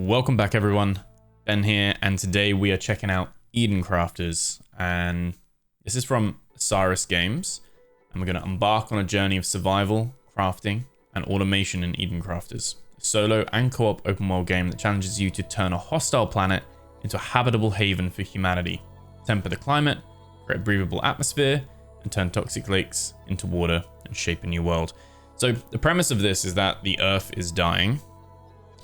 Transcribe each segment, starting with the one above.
Welcome back everyone, Ben here, and today we are checking out Eden Crafters, and this is from Osaris Games, and we're going to embark on a journey of survival, crafting, and automation in Eden Crafters, a solo and co-op open world game that challenges you to turn a hostile planet into a habitable haven for humanity, temper the climate, create a breathable atmosphere, and turn toxic lakes into water and shape a new world. So the premise of this is that the Earth is dying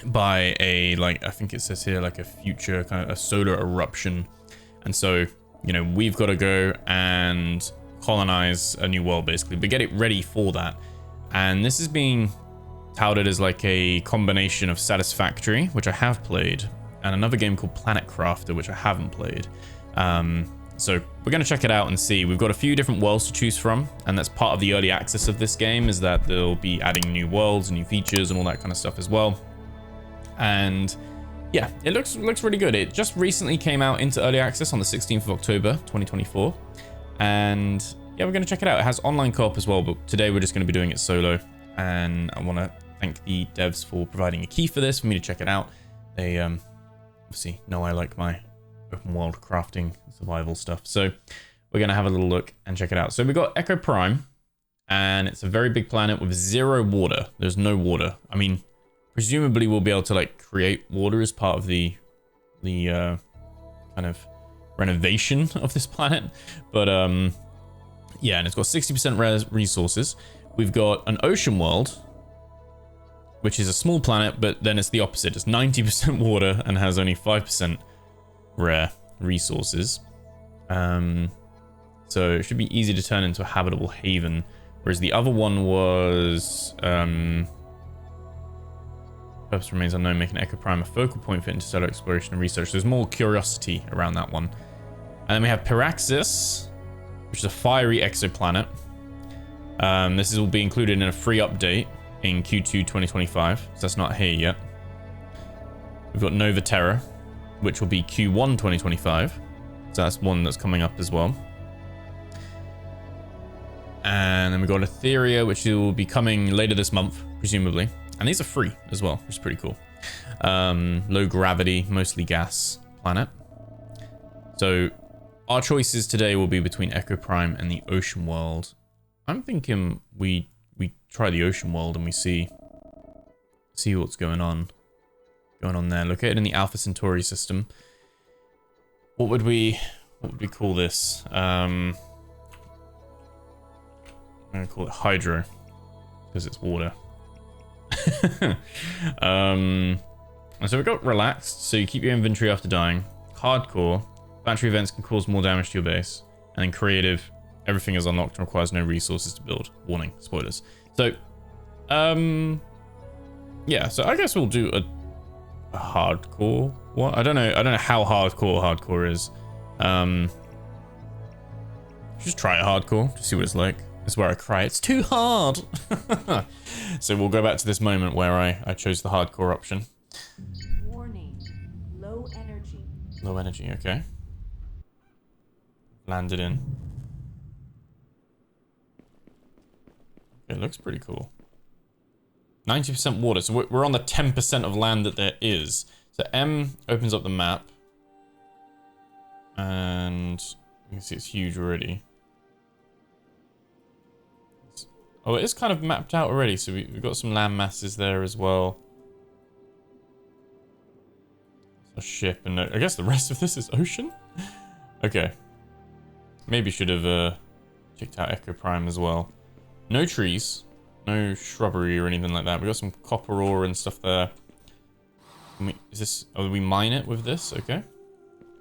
by a, I think it says here, like a future kind of a solar eruption. And so, you know, we've got to go and colonize a new world basically, but get it ready for that. And this is being touted as like a combination of Satisfactory, which I have played, and another game called Planet Crafter, which I haven't played. So we're going to check it out and see. We've got a few different worlds to choose from, and that's part of the early access of this game, is that they'll be adding new worlds, new features, and all that kind of stuff as well. And yeah, it looks really good. It just recently came out into early access on the 16th of October 2024, and yeah, we're going to check it out. It has online co-op as well, but today we're just going to be doing it solo. And I want to thank the devs for providing a key for this for me to check it out. They obviously know I like my open world crafting survival stuff, so we're going to have a little look and check it out. So we got Echo Prime, and it's a very big planet with zero water. There's no water. I mean, presumably we'll be able to like create water as part of the kind of renovation of this planet, but yeah, and it's got 60% rare resources. We've got an ocean world, which is a small planet, but then it's the opposite. It's 90% water and has only 5% rare resources. So it should be easy to turn into a habitable haven, whereas the other one was purpose remains unknown, making Echo Prime a focal point for interstellar exploration and research. There's more curiosity around that one. And then we have Piraxis, which is a fiery exoplanet. This will be included in a free update in Q2 2025, so that's not here yet. We've got Nova Terra, which will be Q1 2025, so that's one that's coming up as well. And then we've got Etheria, which will be coming later this month, presumably. And these are free as well, which is pretty cool. Low gravity, mostly gas planet. So our choices today will be between Echo Prime and the Ocean World. I'm thinking we try the Ocean World and we see what's going on there. Located in the Alpha Centauri system. What would we call this? I'm gonna call it Hydro, because it's water. So we've got Relaxed, so you keep your inventory after dying. Hardcore, battery events can cause more damage to your base. And then Creative, everything is unlocked and requires no resources to build. Warning, spoilers. So yeah, so I guess we'll do a hardcore one. I don't know how hardcore is. Just try it hardcore to see what it's like. This is where I cry, it's too hard. So we'll go back to this moment where I chose the hardcore option. Warning, low energy. Low energy, okay. Landed in. It looks pretty cool. 90% water, so we're on the 10% of land that there is. So M opens up the map. And you can see it's huge already. Oh, it is kind of mapped out already, so we've got some land masses there as well. A ship, and I guess the rest of this is ocean? Okay. Maybe should have checked out Echo Prime as well. No trees, no shrubbery or anything like that. We got some copper ore and stuff there. Oh, we mine it with this? Okay.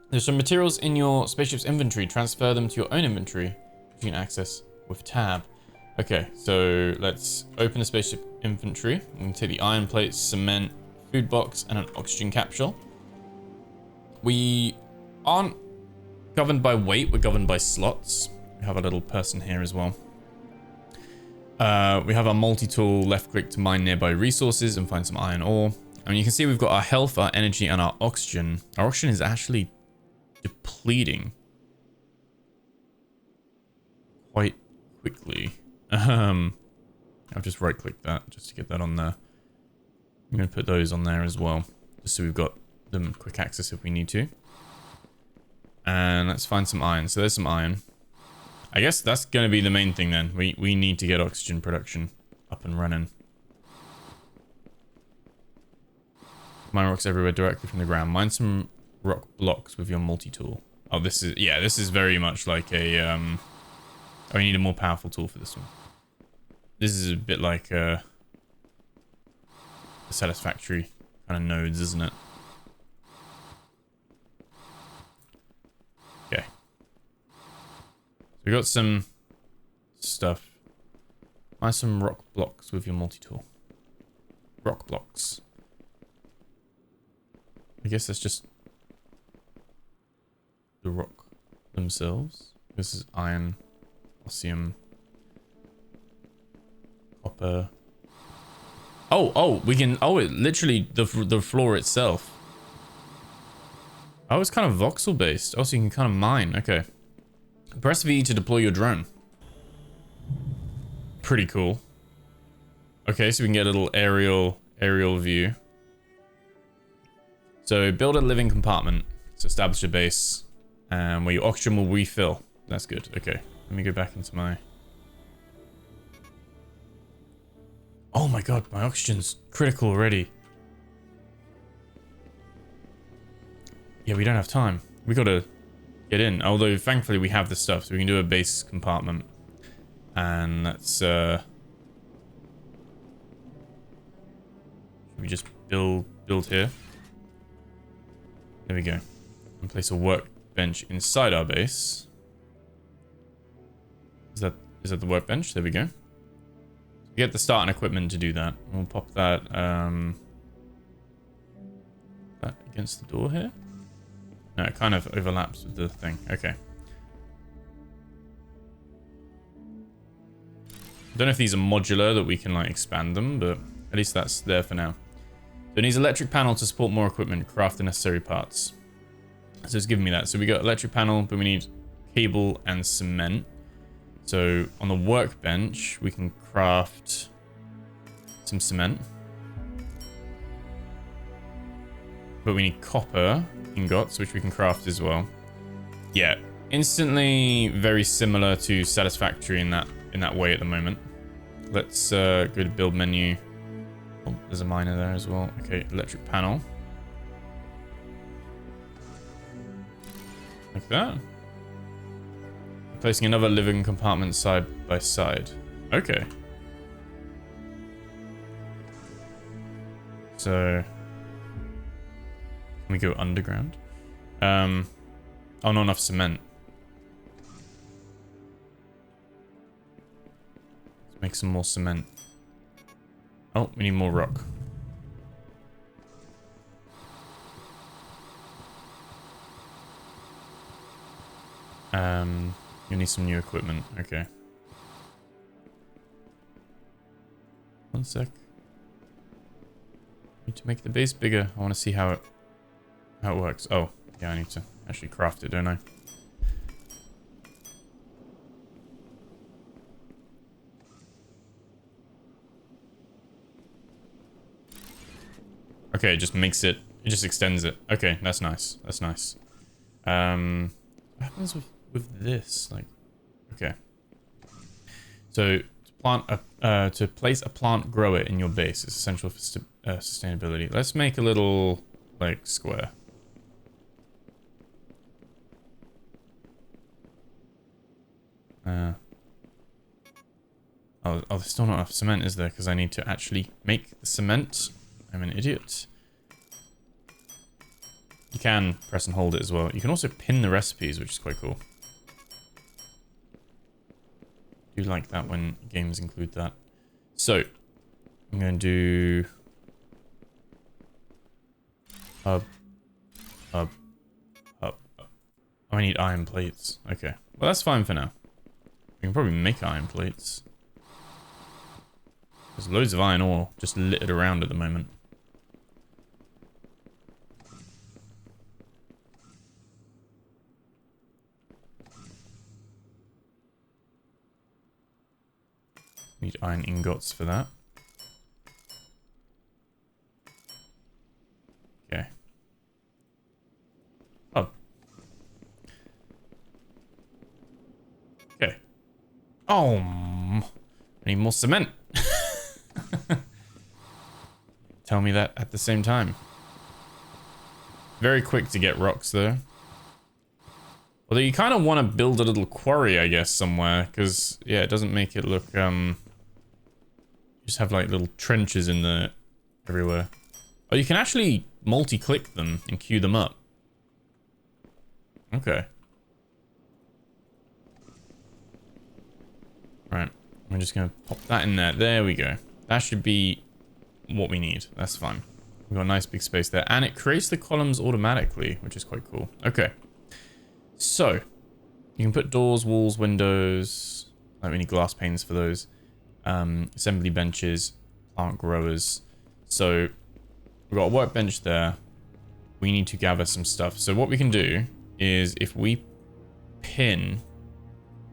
There's some materials in your spaceship's inventory. Transfer them to your own inventory, which you can access with tab. Okay, so let's open the spaceship inventory. We can take the iron plates, cement, food box, and an oxygen capsule. We aren't governed by weight, we're governed by slots. We have a little person here as well. We have our multi-tool, left click to mine nearby resources and find some iron ore. And you can see we've got our health, our energy, and our oxygen. Our oxygen is actually depleting quite quickly. I've just right-clicked that just to get that on there. I'm going to put those on there as well. just so we've got them quick access if we need to. And let's find some iron. So there's some iron. I guess that's going to be the main thing then. We need to get oxygen production up and running. Mine rocks everywhere directly from the ground. Mine some rock blocks with your multi-tool. Oh, this is very much like a, oh, we need a more powerful tool for this one. This is a bit like, the satisfactory kind of nodes, isn't it? Okay. So we got some stuff. Buy some rock blocks with your multi-tool. Rock blocks. I guess that's just the rock themselves. This is iron, osmium, copper. Oh, we can. Oh, it literally the floor itself. Oh, it's kind of voxel based. Oh, so you can kind of mine. Okay. Press V to deploy your drone. Pretty cool. Okay, so we can get a little aerial view. So build a living compartment to establish a base, where your oxygen will refill. That's good. Okay, let me go back into my. Oh my god, my oxygen's critical already. Yeah, we don't have time. We gotta get in. Although thankfully we have the stuff, so we can do a base compartment. And let's should we just build here? There we go. And place a workbench inside our base. Is that the workbench? There we go. We get the starting equipment to do that. We'll pop that against the door here. No, it kind of overlaps with the thing. Okay. I don't know if these are modular that we can like expand them, but at least that's there for now. So it needs electric panel to support more equipment, craft the necessary parts. So it's giving me that. So we got electric panel, but we need cable and cement. So on the workbench, we can craft some cement. But we need copper ingots, which we can craft as well. Yeah, instantly very similar to Satisfactory in that way at the moment. Let's go to build menu. Oh, there's a miner there as well. Okay, electric panel. Like that. Placing another living compartment side by side. Okay. So can we go underground? Oh, not enough cement. Let's make some more cement. Oh, we need more rock. You need some new equipment. Okay. One sec. Need to make the base bigger. I want to see how it works. Oh, yeah, I need to actually craft it, don't I? Okay, it just makes it. It just extends it. Okay, that's nice. That's nice. What happens with this? Like, okay. So to place a plant grower in your base is essential for sustainability. Let's make a little like square. Oh, there's still not enough cement, is there? Because I need to actually make the cement. I'm an idiot. You can press and hold it as well. You can also pin the recipes, which is quite cool. I do like that when games include that. So, I'm going to do hub. Oh, I need iron plates. Okay. Well, that's fine for now. We can probably make iron plates. There's loads of iron ore just littered around at the moment. Need iron ingots for that. Okay. Oh, I need more cement. Tell me that at the same time. Very quick to get rocks though. Although you kind of want to build a little quarry, I guess, somewhere. Because, yeah, it doesn't make it look, you just have like little trenches in the everywhere. Oh, you can actually multi-click them and queue them up. Okay. Right. I'm just going to pop that in there. There we go. That should be what we need. That's fine. We've got a nice big space there. And it creates the columns automatically, which is quite cool. Okay. So, you can put doors, walls, windows. Like we need glass panes for those. Assembly benches, plant growers. So, we've got a workbench there. We need to gather some stuff. So what we can do is if we pin...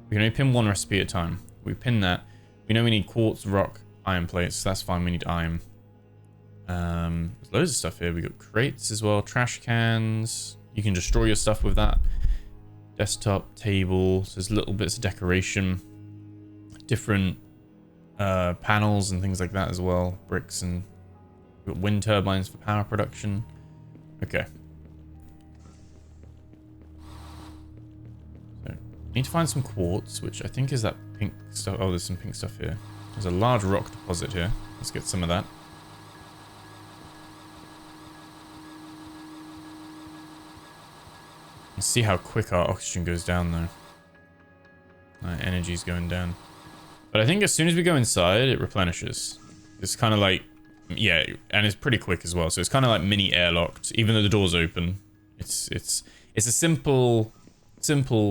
We can only pin one recipe at a time. We pin that. We know we need quartz, rock, iron plates. So that's fine. We need iron. There's loads of stuff here. We got crates as well. Trash cans. You can destroy your stuff with that. Desktop, tables. There's little bits of decoration. Different panels and things like that as well. Bricks and... We've got wind turbines for power production. Okay. So, need to find some quartz, which I think is that pink stuff. Oh, there's some pink stuff here. There's a large rock deposit here. Let's get some of that. Let's see how quick our oxygen goes down, though. Our energy's going down. But I think as soon as we go inside, it replenishes. It's kind of like... Yeah, and it's pretty quick as well. So it's kind of like mini airlocked, even though the door's open. It's a simple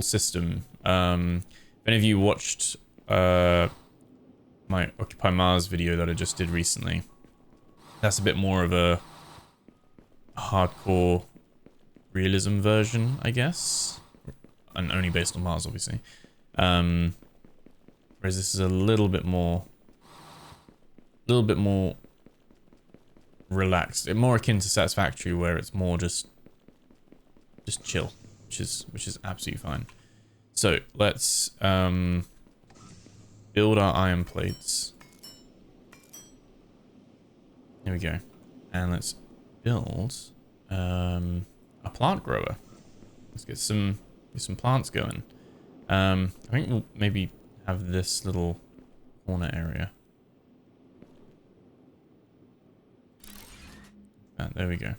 system. If any of you watched my Occupy Mars video that I just did recently, that's a bit more of a hardcore realism version, I guess, and only based on Mars, obviously. Whereas this is a little bit more relaxed, more akin to Satisfactory, where it's more just chill, which is absolutely fine. So let's build our iron plates. There we go, and let's build a plant grower. Let's get some plants going. I think we'll maybe have this little corner area. There we go.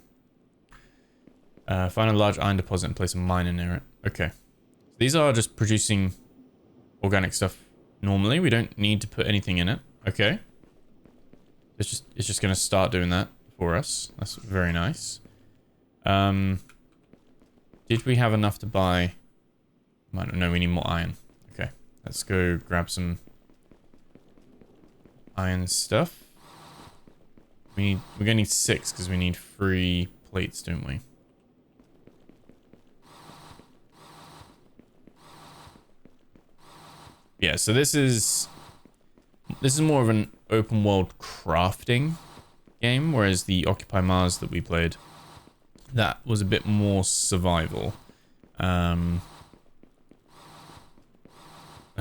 Find a large iron deposit and place a mine near it. Okay. These are just producing organic stuff normally. We don't need to put anything in it. Okay. It's just going to start doing that for us. That's very nice. Did we have enough to buy... No, we need more iron. Okay. Let's go grab some iron stuff. We're gonna need 6 because we need 3 plates, don't we? Yeah, so this is more of an open world crafting game, whereas the Occupy Mars that we played, that was a bit more survival. I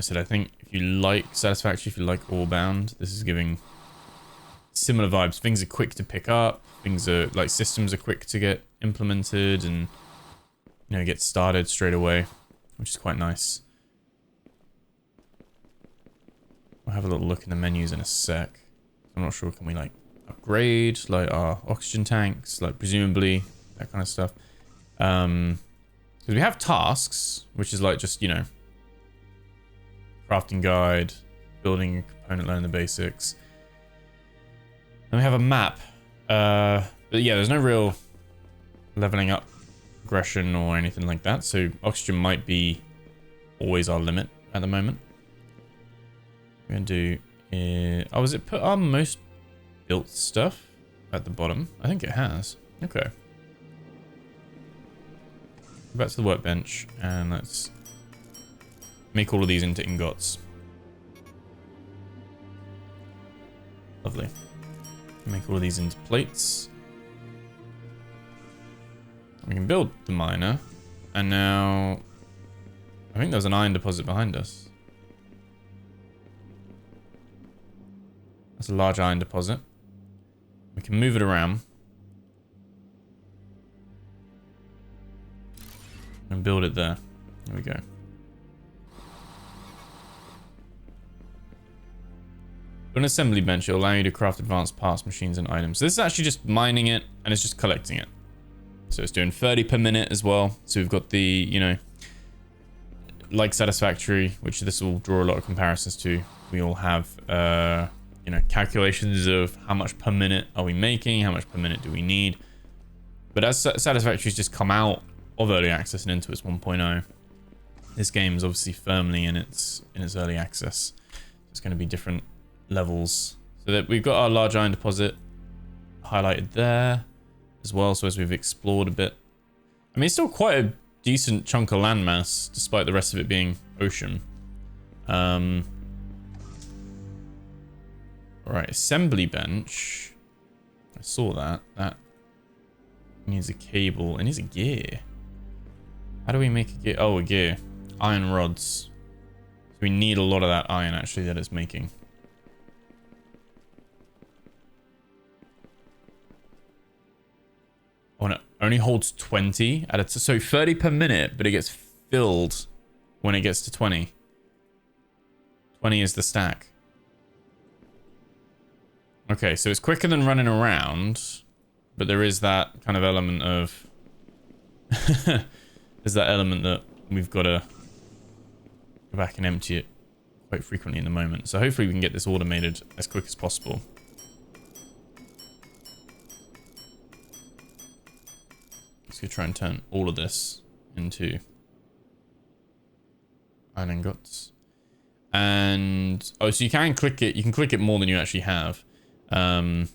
said I think if you like Satisfactory, if you like Allbound, this is giving similar vibes. Things are quick to pick up. Things are like systems are quick to get implemented and get started straight away, which is quite nice. We'll have a little look in the menus in a sec. I'm not sure, can we like upgrade like our oxygen tanks, like presumably that kind of stuff. Because we have tasks, which is like just crafting guide, building a component, learning the basics. And we have a map. But yeah, there's no real leveling up progression or anything like that. So oxygen might be always our limit at the moment. We're going to do... oh, has it put our most built stuff at the bottom? I think it has. Okay. Go back to the workbench and let's make all of these into ingots. Lovely. Make all of these into plates. We can build the miner. And now... I think there's an iron deposit behind us. That's a large iron deposit. We can move it around. And build it there. There we go. An assembly bench will allow you to craft advanced parts, machines, and items. So this is actually just mining it, and it's just collecting it. So it's doing 30 per minute as well. So we've got the, you know, like Satisfactory, which this will draw a lot of comparisons to. We all have, you know, calculations of how much per minute are we making, how much per minute do we need. But as Satisfactory's just come out of early access and into its 1.0, this game is obviously firmly in its early access. It's going to be different levels. So that we've got our large iron deposit highlighted there as well. So as we've explored a bit, I mean, it's still quite a decent chunk of landmass despite the rest of it being ocean. All right, assembly bench. I saw that. That needs a cable. It needs a gear. How do we make a gear? Oh, a gear. Iron rods. So we need a lot of that iron actually that it's making. Oh, and it only holds 20 at a so 30 per minute, but it gets filled when it gets to 20. 20 is the stack. Okay, so it's quicker than running around, but there is that kind of element of there's that element that we've got to go back and empty it quite frequently in the moment. So hopefully we can get this automated as quick as possible. Let's go try and turn all of this into iron ingots. And oh, so you can click it. You can click it more than you actually have. Right.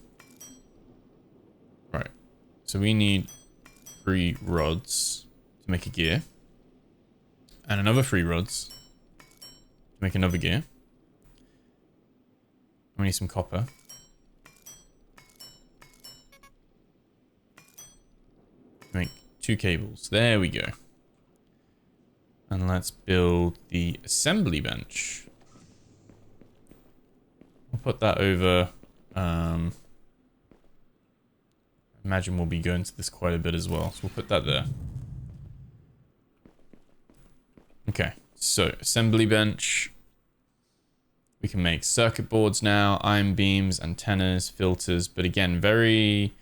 So we need 3 rods to make a gear, and another 3 rods to make another gear. We need some copper. Make 2 cables. There we go. And let's build the assembly bench. We'll put that over. Imagine we'll be going to this quite a bit as well. So we'll put that there. Okay, so assembly bench. We can make circuit boards now, iron beams, antennas, filters, but again, very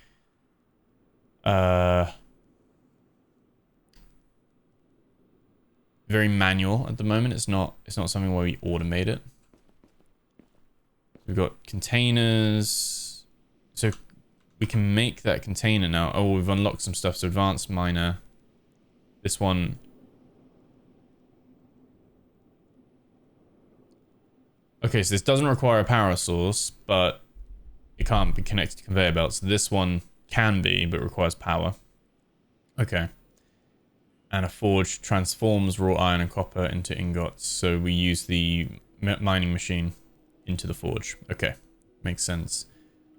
very manual at the moment. It's not something where we automate it. We've got containers. So we can make that container now. Oh, we've unlocked some stuff. So advanced miner. This one. Okay, so this doesn't require a power source, but it can't be connected to conveyor belts. This one can be, but requires power. Okay. And a forge transforms raw iron and copper into ingots. So we use the mining machine into the forge. Okay, makes sense.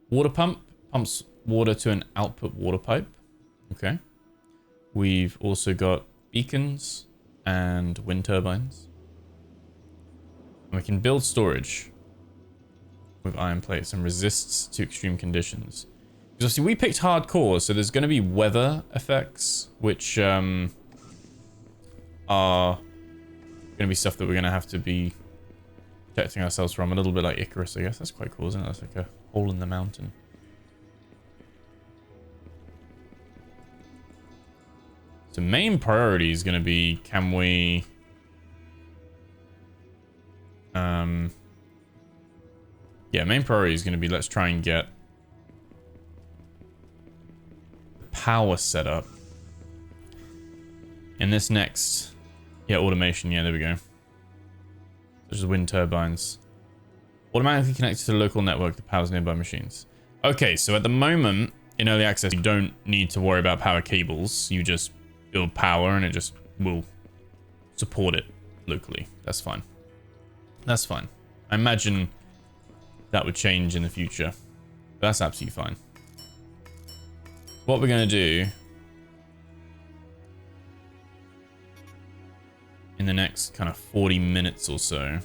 Water pump pumps water to an output water pipe. Okay. We've also got beacons and wind turbines. And we can build storage with iron plates and resists to extreme conditions. Because obviously we picked hardcore, so there's going to be weather effects, which are going to be stuff that we're going to have to be protecting ourselves from. A little bit like Icarus, I guess. That's quite cool, isn't it? That's like a hole in the mountain. So main priority is going to be, can we... yeah, main priority is going to be, let's try and get the power set up. In this next... yeah, automation. Yeah, there we go. There's wind turbines. Automatically connected to the local network that powers nearby machines. Okay, so at the moment, in early access, you don't need to worry about power cables. You just build power and it just will support it locally. That's fine. That's fine. I imagine that would change in the future. But that's absolutely fine. What we're going to do in the next kind of 40 minutes or so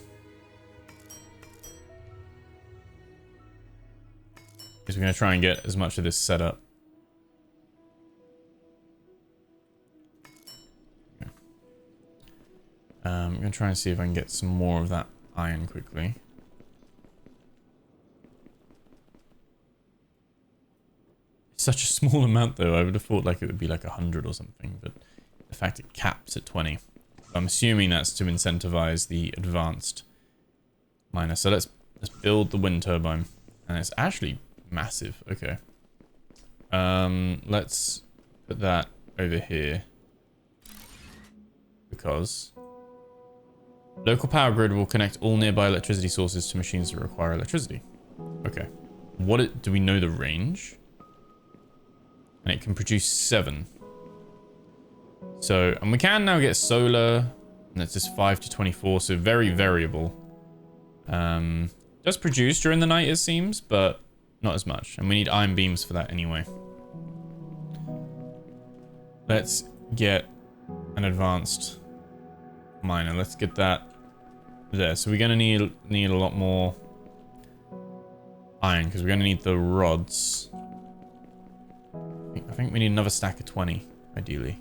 we're going to try and get as much of this set up. Okay. I'm going to try and see if I can get some more of that iron quickly. It's such a small amount though. I would have thought like it would be like 100 or something, but the fact it caps at 20. I'm assuming that's to incentivize the advanced miner. So let's build the wind turbine. And it's actually massive. Okay. Let's put that over here. Because local power grid will connect all nearby electricity sources to machines that require electricity. Okay. Do we know the range? And it can produce 7. So, and we can now get solar, and that's just 5 to 24, so very variable. Does produce during the night, it seems, but not as much. And we need iron beams for that anyway. Let's get an advanced miner. Let's get that there. So we're going to need a lot more iron, because we're going to need the rods. I think we need another stack of 20, ideally.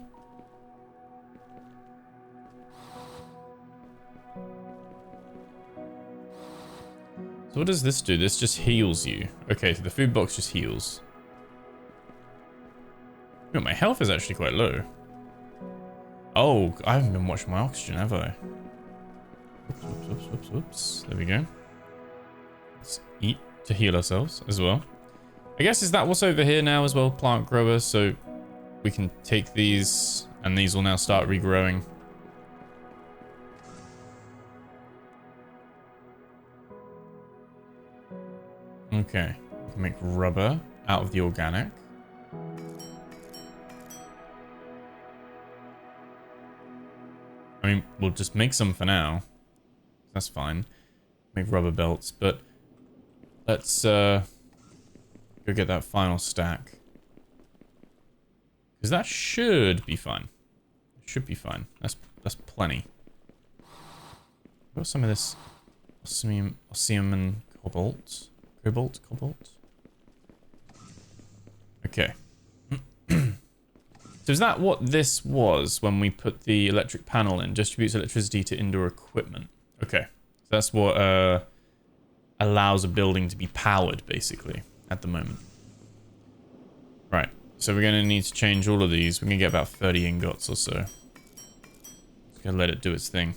So what does this do? This just heals you. Okay, so the food box just heals. Oh, my health is actually quite low. Oh, I haven't been watching my oxygen, have I? Oops. There we go. Let's eat to heal ourselves as well. I guess, is that what's over here now as well? Plant grower, so we can take these, and these will now start regrowing. Okay, we can make rubber out of the organic. I mean, we'll just make some for now. That's fine. Make rubber belts, but let's go get that final stack. Because that should be fine. It should be fine. That's plenty. Got some of this osmium and cobalt. Cobalt. Okay. So is that what this was when we put the electric panel in? Distributes electricity to indoor equipment. Okay. So that's what allows a building to be powered, basically, at the moment. Right. So we're going to need to change all of these. We're going to get about 30 ingots or so. Just going to let it do its thing.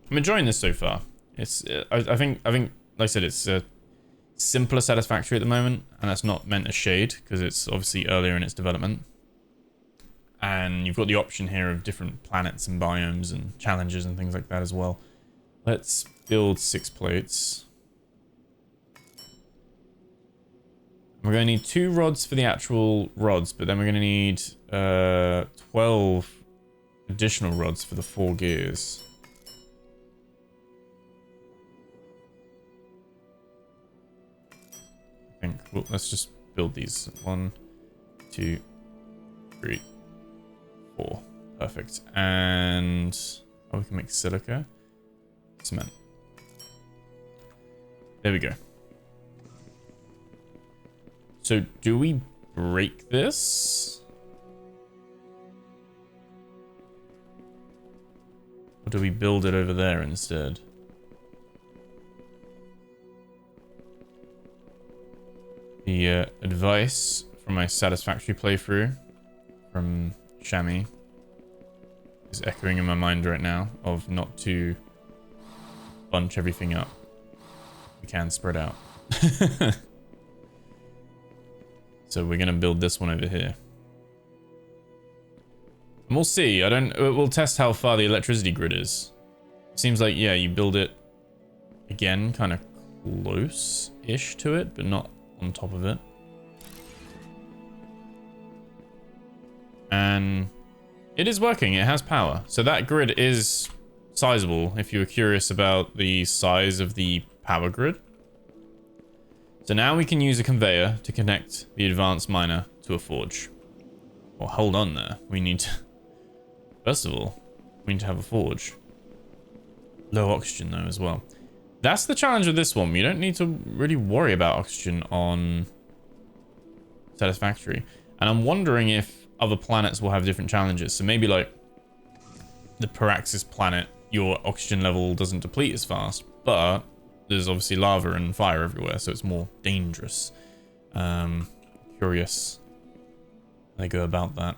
I'm enjoying this so far. It's I think like I said, it's simpler satisfactory at the moment, and that's not meant as shade because it's obviously earlier in its development. And you've got the option here of different planets and biomes and challenges and things like that as well. Let's build 6 plates. We're going to need 2 rods for the actual rods, but then we're going to need 12 additional rods for the 4 gears. Well, let's just build these. 1, 2, 3, 4. Perfect. And we can make silica. Cement. There we go. So do we break this? Or do we build it over there instead? The advice from my satisfactory playthrough from Shami is echoing in my mind right now of not to bunch everything up. We can spread out. So we're going to build this one over here. And we'll see. We'll test how far the electricity grid is. Seems like, yeah, you build it again kind of close-ish to it, but not on top of it. And it is working. It has power. So that grid is sizable if you were curious about the size of the power grid. So now we can use a conveyor to connect the advanced miner to a forge. Well, hold on there. We need to... First of all, we need to have a forge. Low oxygen though as well. that's the challenge of this one. You don't need to really worry about oxygen on Satisfactory. And I'm wondering if other planets will have different challenges. So maybe like the Paraxis planet, your oxygen level doesn't deplete as fast, but there's obviously lava and fire everywhere, so it's more dangerous. Curious how they go about that.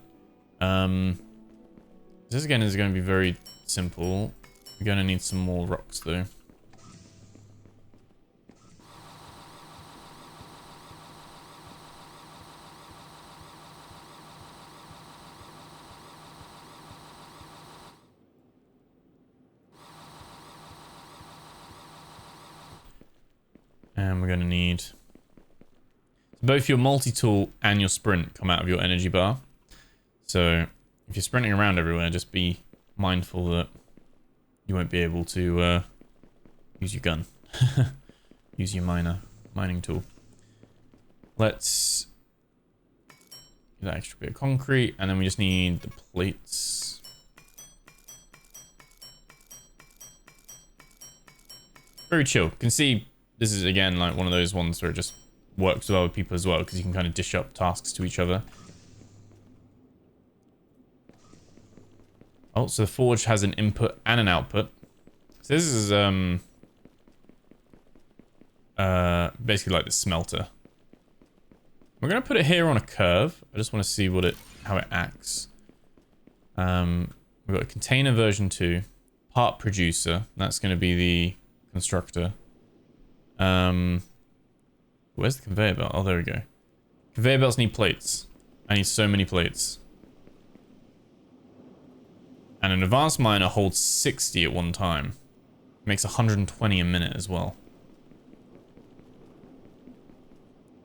This again is going to be very simple. We're going to need some more rocks though. And we're going to need both your multi-tool and your sprint come out of your energy bar. So if you're sprinting around everywhere, just be mindful that you won't be able to use your gun. Use your mining tool. Let's get that extra bit of concrete, and then we just need the plates. Very chill. You can see this is, again, like one of those ones where it just works with other people as well, because you can kind of dish up tasks to each other. Oh, so the forge has an input and an output. So this is basically like the smelter. We're gonna put it here on a curve. I just want to see how it acts. We've got a container version 2, part producer. That's gonna be the constructor. Where's the conveyor belt? Oh, there we go. Conveyor belts need plates. I need so many plates. And an advanced miner holds 60 at one time. Makes 120 a minute as well.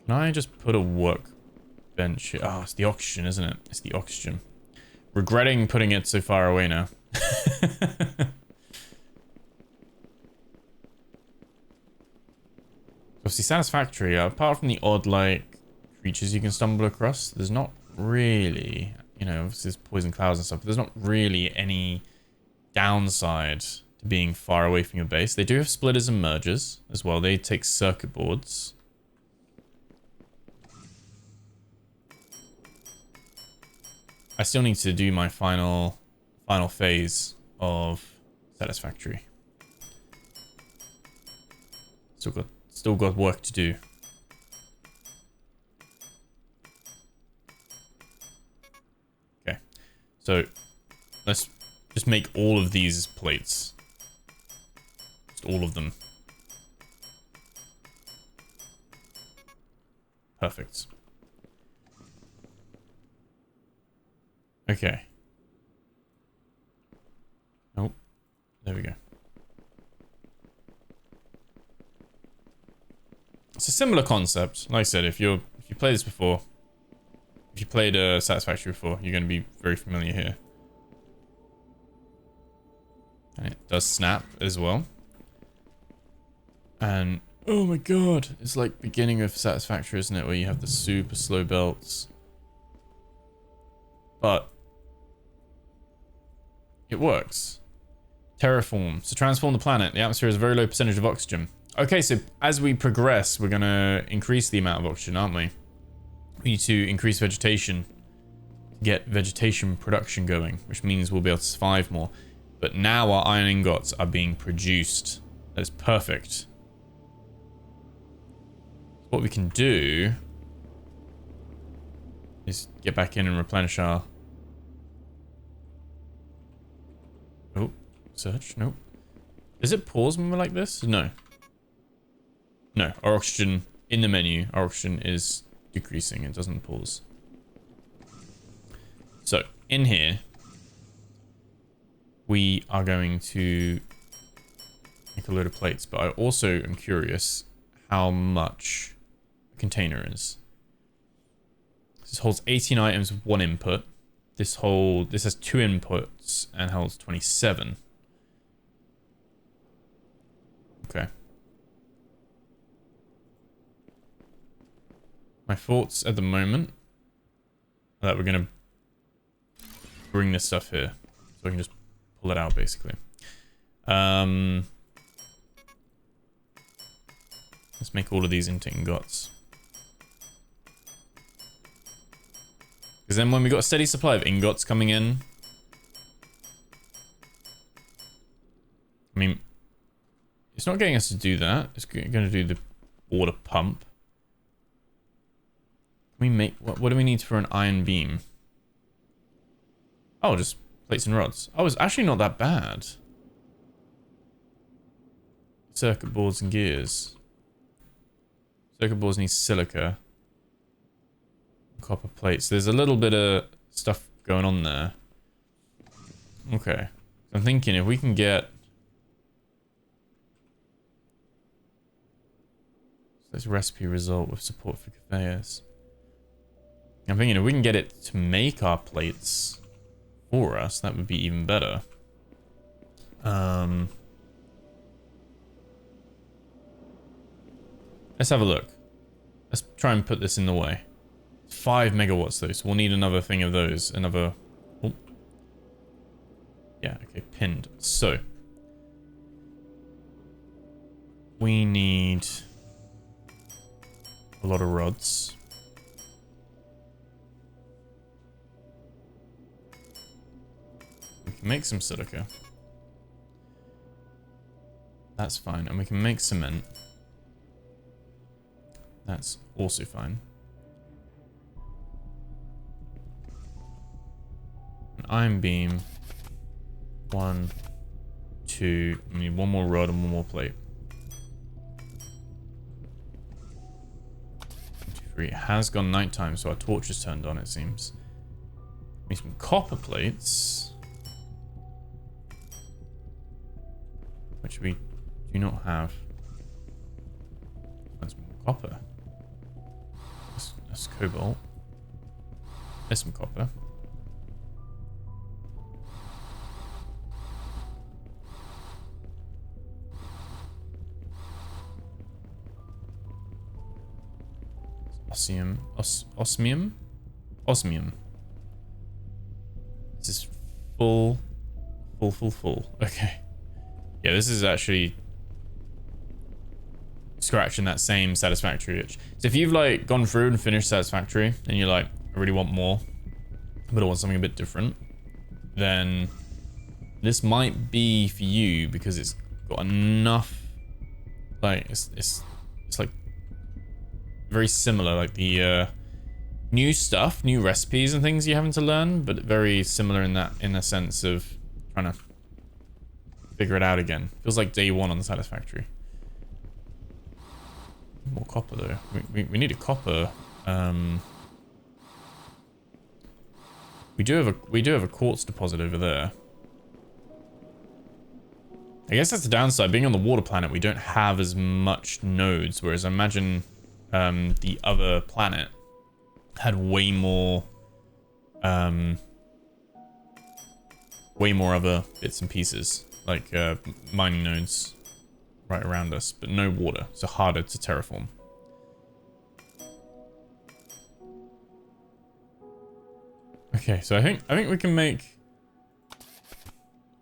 Can I just put a workbench here? Oh, it's the oxygen, isn't it? It's the oxygen. Regretting putting it so far away now. Obviously, Satisfactory, apart from the odd, like, creatures you can stumble across, there's not really, you know, obviously there's poison clouds and stuff, but there's not really any downside to being far away from your base. They do have splitters and mergers as well. They take circuit boards. I still need to do my final phase of Satisfactory. Still got work to do. Okay, so let's just make all of these plates. Just all of them. Perfect. Okay. Oh, there we go. It's a similar concept. Like I said, if you played this before, if you played Satisfactory before, you're going to be very familiar here. And it does snap as well. And oh my god, it's like beginning of Satisfactory, isn't it? Where you have the super slow belts. But it works. Terraform. So transform the planet. The atmosphere has a very low percentage of oxygen. Okay, so as we progress, we're going to increase the amount of oxygen, aren't we? We need to increase vegetation to get vegetation production going, which means we'll be able to survive more. But now our iron ingots are being produced. That is perfect. What we can do is get back in and replenish our... Oh, search, nope. Does it pause when we're like this? No. No, our oxygen in the menu, our oxygen is decreasing. It doesn't pause. So, in here, we are going to make a load of plates, but I also am curious how much a container is. This holds 18 items with 1 input. This has 2 inputs and holds 27. Okay. My thoughts at the moment are that we're going to bring this stuff here. So I can just pull it out, basically. Let's make all of these into ingots. Because then when we got a steady supply of ingots coming in, I mean, it's not getting us to do that. It's going to do the water pump. Can we make, what do we need for an iron beam? Oh, just plates and rods. Oh, it's actually not that bad. Circuit boards and gears. Circuit boards need silica. Copper plates. There's a little bit of stuff going on there. Okay. I'm thinking if we can get... Let's recipe result with support for conveyors. I'm thinking if we can get it to make our plates for us, that would be even better. Let's have a look. Let's try and put this in the way. 5 megawatts though, so we'll need another thing of those. Another... Oh. Yeah, okay, pinned. So. We need a lot of rods. We can make some silica. That's fine. And we can make cement. That's also fine. An iron beam. 1, 2. We need one more rod and one more plate. 1, 2, 3. It has gone nighttime, so our torch is turned on, it seems. We need some copper plates. Which we do not have. That's more copper. That's cobalt. There's some copper. Osmium. Osmium? Osmium. This is full. Okay. Yeah, this is actually scratching that same satisfactory itch. So if you've like gone through and finished satisfactory and you're like, I really want more, but I want something a bit different, then this might be for you because it's got enough, like it's like very similar, like the new stuff, new recipes and things you're having to learn, but very similar in the sense of trying to figure it out again. Feels like day one on the satisfactory. More copper though. We need a copper. We do have a quartz deposit over there. I guess that's the downside. Being on the water planet, we don't have as much nodes, whereas I imagine the other planet had way more other bits and pieces, like mining nodes right around us, but no water, so harder to terraform. Okay, so I think we can make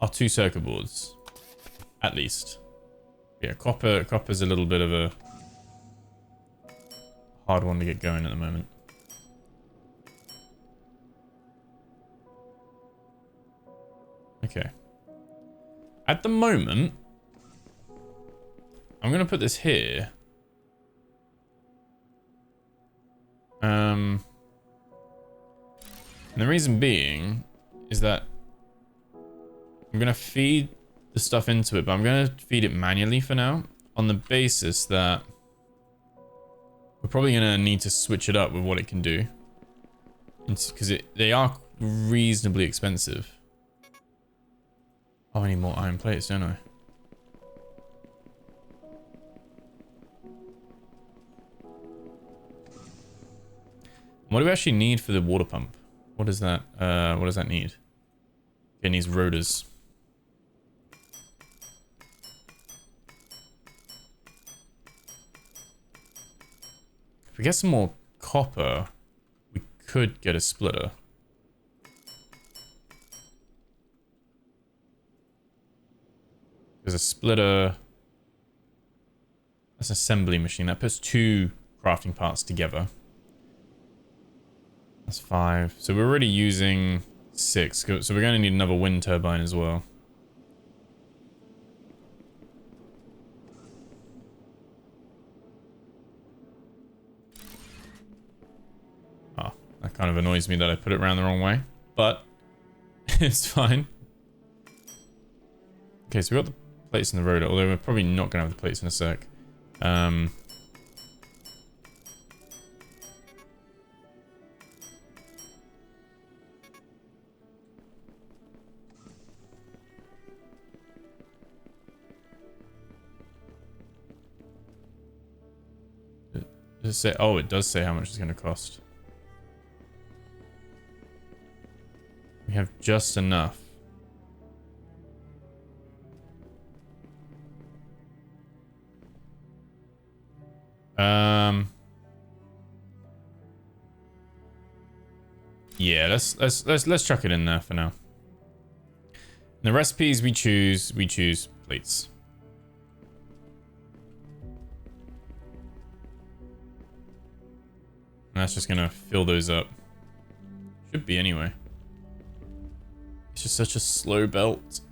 our 2 circuit boards, at least. Yeah, copper's a little bit of a hard one to get going at the moment. Okay. At the moment, I'm going to put this here. And the reason being is that I'm going to feed the stuff into it, but I'm going to feed it manually for now on the basis that we're probably going to need to switch it up with what it can do. Because they are reasonably expensive. Oh, I need more iron plates, don't I? What do we actually need for the water pump? What is that? What does that need? It needs rotors. If we get some more copper, we could get a splitter. There's a splitter. That's an assembly machine. That puts 2 crafting parts together. That's 5. So we're already using 6. So we're going to need another wind turbine as well. Oh, that kind of annoys me that I put it around the wrong way. But it's fine. Okay, so we got the plates in the road, although we're probably not going to have the plates in a sec. Does it say? Oh, it does say how much it's going to cost. We have just enough. Yeah, let's chuck it in there for now. The recipes we choose plates. And that's just gonna fill those up. Should be anyway. It's just such a slow belt.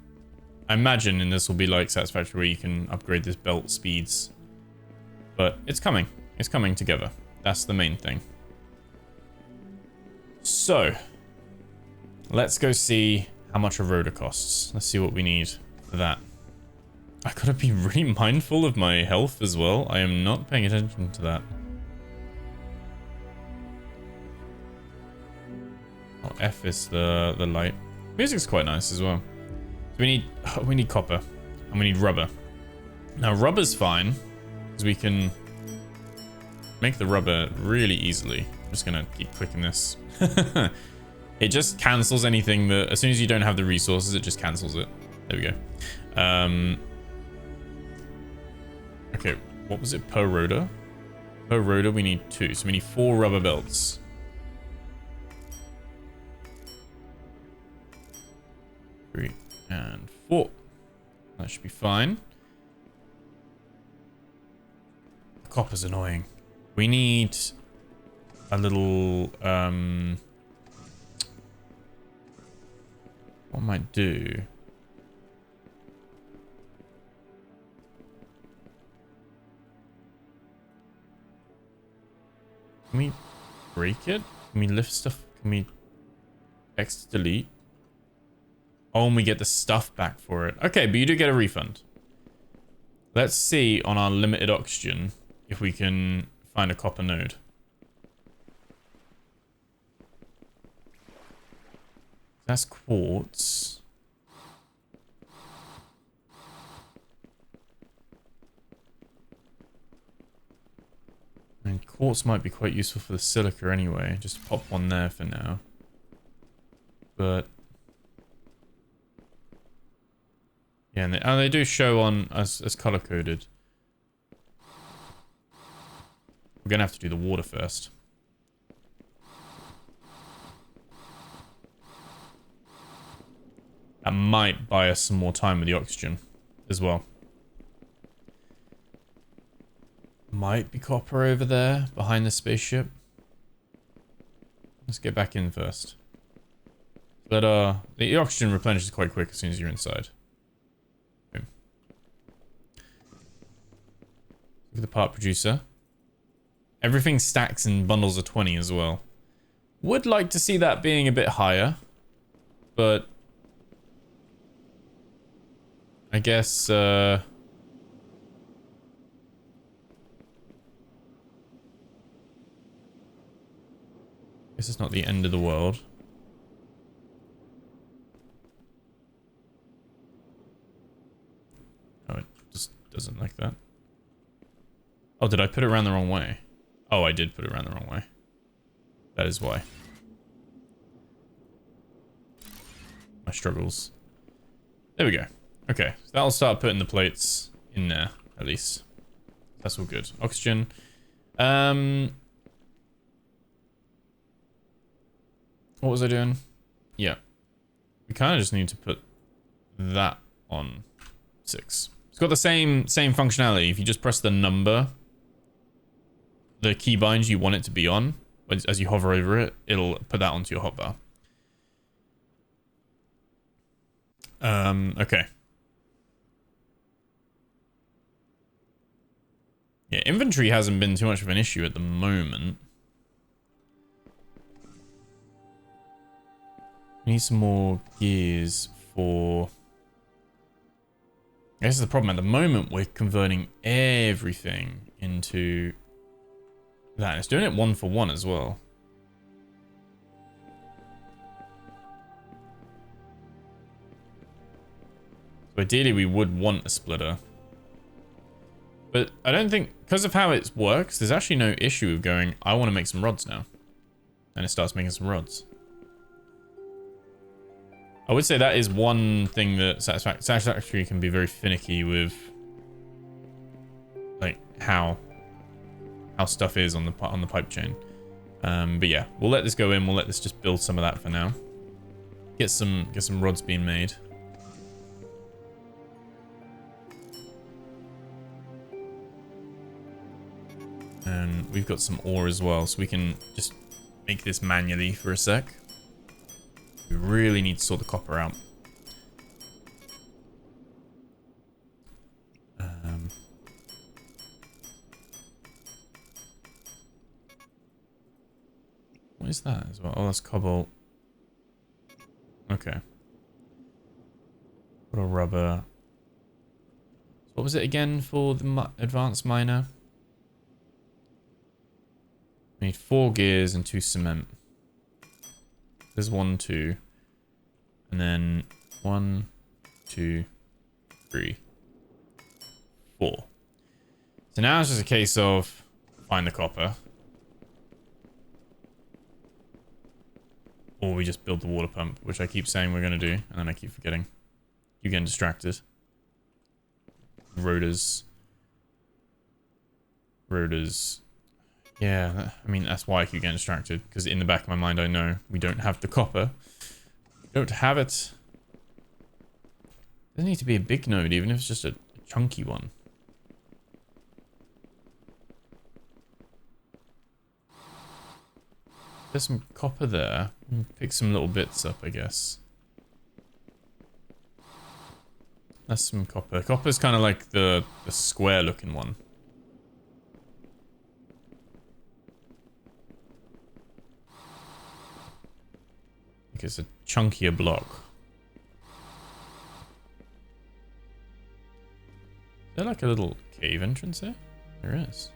I imagine in this will be like Satisfactory where you can upgrade this belt speeds. But it's coming. It's coming together. That's the main thing. So, let's go see how much a rotor costs. Let's see what we need for that. I gotta be really mindful of my health as well. I am not paying attention to that. Oh, F is the light. Music's quite nice as well. So we need copper and we need rubber. Now rubber's fine because we can make the rubber really easily. I'm just gonna keep clicking this. It just cancels anything that, as soon as you don't have the resources, it just cancels it. There we go. Okay, what was it per rotor? Per rotor we need 2, so we need 4 rubber belts. Three and 4. That should be fine. The copper's annoying. We need a little what I might do. Can we break it? Can we lift stuff? Can we X delete? Oh, and we get the stuff back for it. Okay, but you do get a refund. Let's see on our limited oxygen if we can find a copper node. That's quartz. I mean, quartz might be quite useful for the silica anyway. Just pop one there for now. But yeah, and they do show on as color coded. We're gonna have to do the water first. That might buy us some more time with the oxygen as well. Might be copper over there behind the spaceship. Let's get back in first. But the oxygen replenishes quite quick as soon as you're inside. Okay. Look at the part producer. Everything stacks in bundles of 20 as well. Would like to see that being a bit higher, but I guess this is not the end of the world. Oh, it just doesn't like that. Oh, did I put it around the wrong way? Oh, I did put it around the wrong way. That is why. My struggles. There we go. Okay, so that'll start putting the plates in there, at least. That's all good. Oxygen. What was I doing? Yeah. We kind of just need to put that on 6. It's got the same functionality. If you just press the number, the keybinds you want it to be on, as you hover over it, it'll put that onto your hotbar. Okay. Yeah, inventory hasn't been too much of an issue at the moment. Need some more gears for... I guess the problem at the moment, we're converting everything into that. It's doing it 1 for 1 as well. So ideally we would want a splitter. But I don't think, because of how it works, there's actually no issue with going, I want to make some rods now. And it starts making some rods. I would say that is one thing that Satisfactory can be very finicky with, like how stuff is on the pipe chain. But yeah, we'll let this go in. We'll let this just build some of that for now. Get some rods being made. And we've got some ore as well, so we can just make this manually for a sec. We really need to sort the copper out. What is that as well? Oh, that's cobalt. Okay. Got a rubber. So what was it again for the advanced miner? We need 4 gears and 2 cement. There's 1, 2. And then 1, 2, 3, 4. So now it's just a case of find the copper. Or we just build the water pump, which I keep saying we're going to do, and then I keep forgetting. You getting distracted. Rotors. Yeah, I mean, that's why I keep getting distracted. Because in the back of my mind, I know we don't have the copper. Don't have it. Doesn't need to be a big node, even if it's just a chunky one. There's some copper there. Pick some little bits up, I guess. That's some copper. Copper's kind of like the square looking one. I think it's a chunkier block. Is there like a little cave entrance there? There is.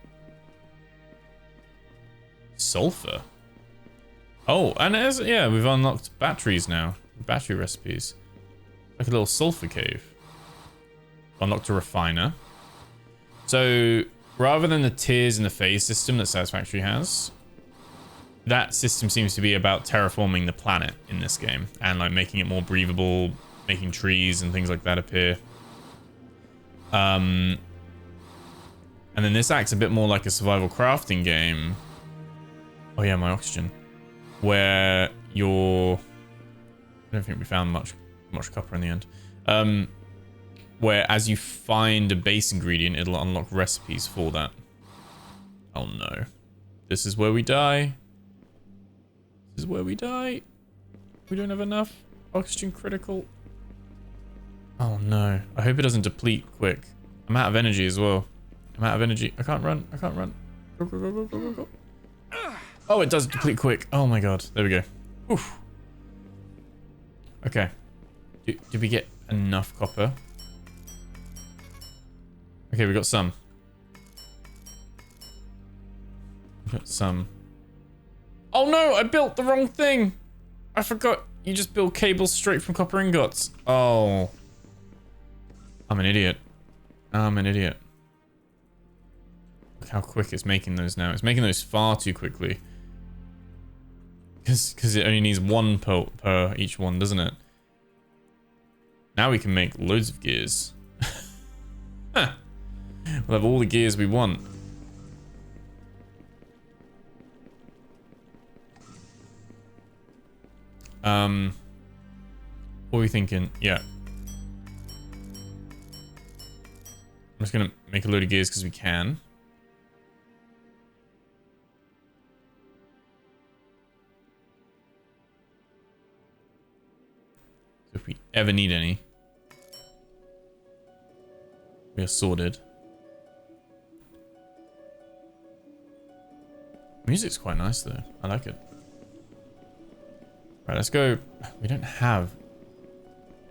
Sulfur. Oh, and as yeah, we've unlocked batteries now. Battery recipes. Like a little sulfur cave. Unlocked a refiner. So rather than the tiers in the phase system that Satisfactory has, that system seems to be about terraforming the planet in this game and like making it more breathable, making trees and things like that appear. And then this acts a bit more like a survival crafting game. Oh yeah, my oxygen. Where you're... I don't think we found much copper in the end. Where as you find a base ingredient, it'll unlock recipes for that. Oh no. This is where we die. This is where we die. We don't have enough. Oxygen critical. Oh no. I hope it doesn't deplete quick. I'm out of energy as well. I'm out of energy. I can't run. I can't run. Go, go, go, go, go, go, go. Oh, it does deplete quick. Oh my god. There we go. Oof. Okay. Did we get enough copper? Okay, we got some. We got some. Oh no, I built the wrong thing. I forgot. You just build cables straight from copper ingots. Oh. I'm an idiot. I'm an idiot. Look how quick it's making those now. It's making those far too quickly. Because it only needs 1 per each one, doesn't it? Now we can make loads of gears. Huh. We'll have all the gears we want. What are we thinking? Yeah. just gonna make a load of gears because we can. So if we ever need any, we are sorted. Music's quite nice though. I like it. Right, let's go. We don't have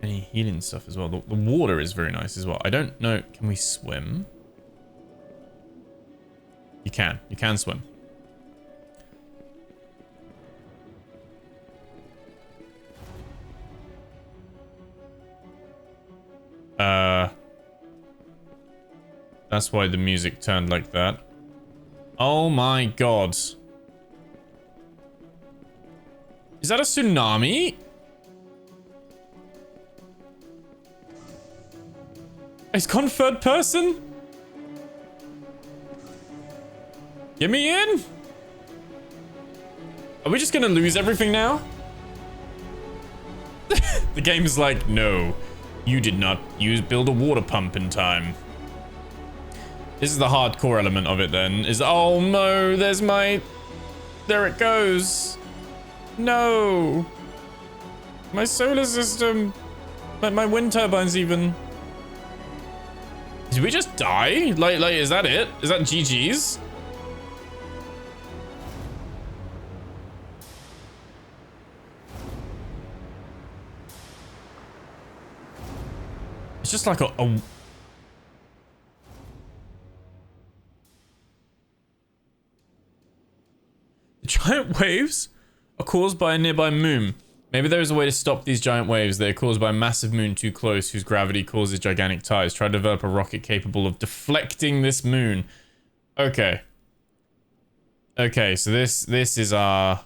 any healing stuff as well. The water is very nice as well. I don't know. Can we swim? You can. You can swim. That's why the music turned like that. Oh my god. Is that a tsunami? It's gone third person? Get me in? Are we just gonna lose everything now? The game's like, no. You did not build a water pump in time. This is the hardcore element of it then. Is, oh no, there's my... There it goes. No. My solar system. My wind turbines even. Did we just die? Like, is that it? Is that GG's? It's just like a The giant waves are caused by a nearby moon. Maybe there is a way to stop these giant waves. They are caused by a massive moon too close, whose gravity causes gigantic tides. Try to develop a rocket capable of deflecting this moon. Okay. Okay, so this is our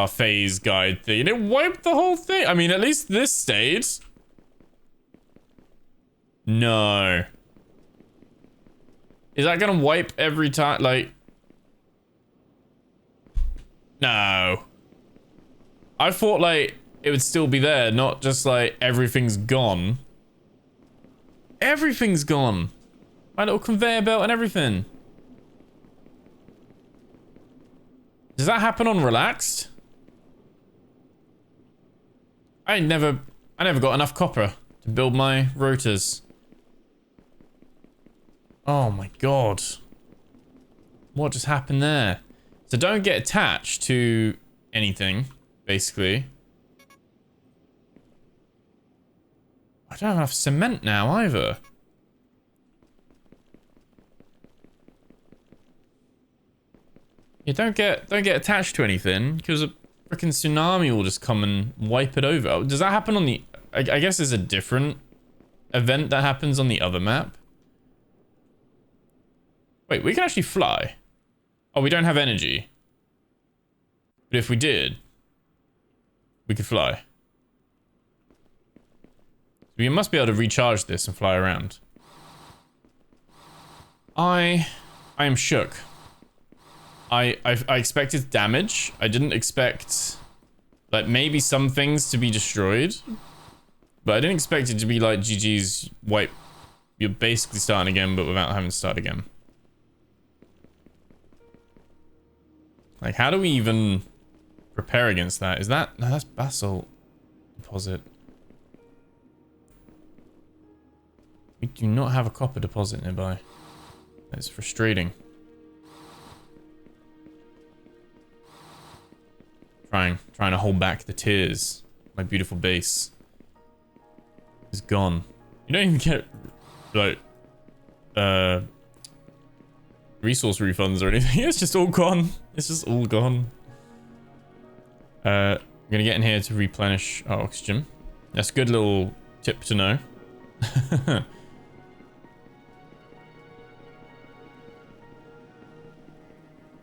phase guide thing. And it wiped the whole thing. I mean, at least this stayed. No. Is that gonna wipe every time? Like, no. I thought like it would still be there, not just like everything's gone. Everything's gone. My little conveyor belt and everything. Does that happen on relaxed? I never got enough copper to build my rotors. Oh my god. What just happened there? So don't get attached to anything, basically. I don't have enough cement now either. Yeah, don't get attached to anything, because a freaking tsunami will just come and wipe it over. Does that happen on the... I guess there's a different event that happens on the other map. Wait, we can actually fly. Oh, we don't have energy. But if we did, we could fly. We must be able to recharge this and fly around. I am shook. I expected damage. I didn't expect, like, maybe some things to be destroyed. But I didn't expect it to be like GG's wipe. You're basically starting again, but without having to start again. Like, how do we even prepare against that? Is that... No, that's basalt deposit. We do not have a copper deposit nearby. That's frustrating. Trying to hold back the tears. My beautiful base is gone. You don't even get, like, resource refunds or anything. It's just all gone. It's just all gone. I'm gonna get in here to replenish our oxygen. That's a good little tip to know.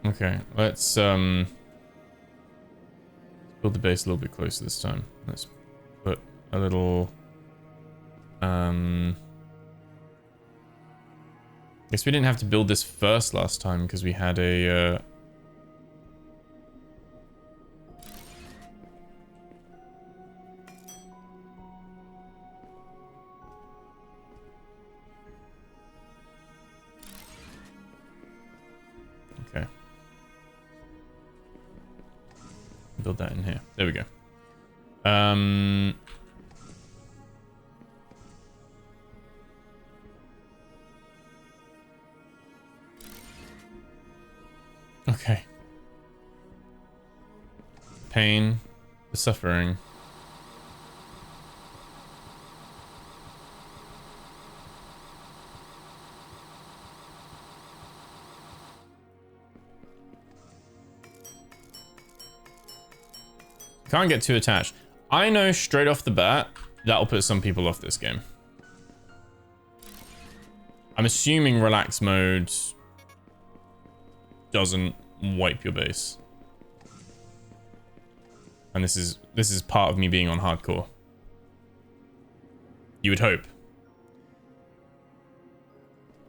Okay, let's build the base a little bit closer this time. Let's put a little guess we didn't have to build this first last time because we had a Build that in here. There we go. Okay. Pain, the suffering. Can't get too attached. I know straight off the bat that'll put some people off this game. I'm assuming relax mode doesn't wipe your base. And this is part of me being on hardcore. You would hope.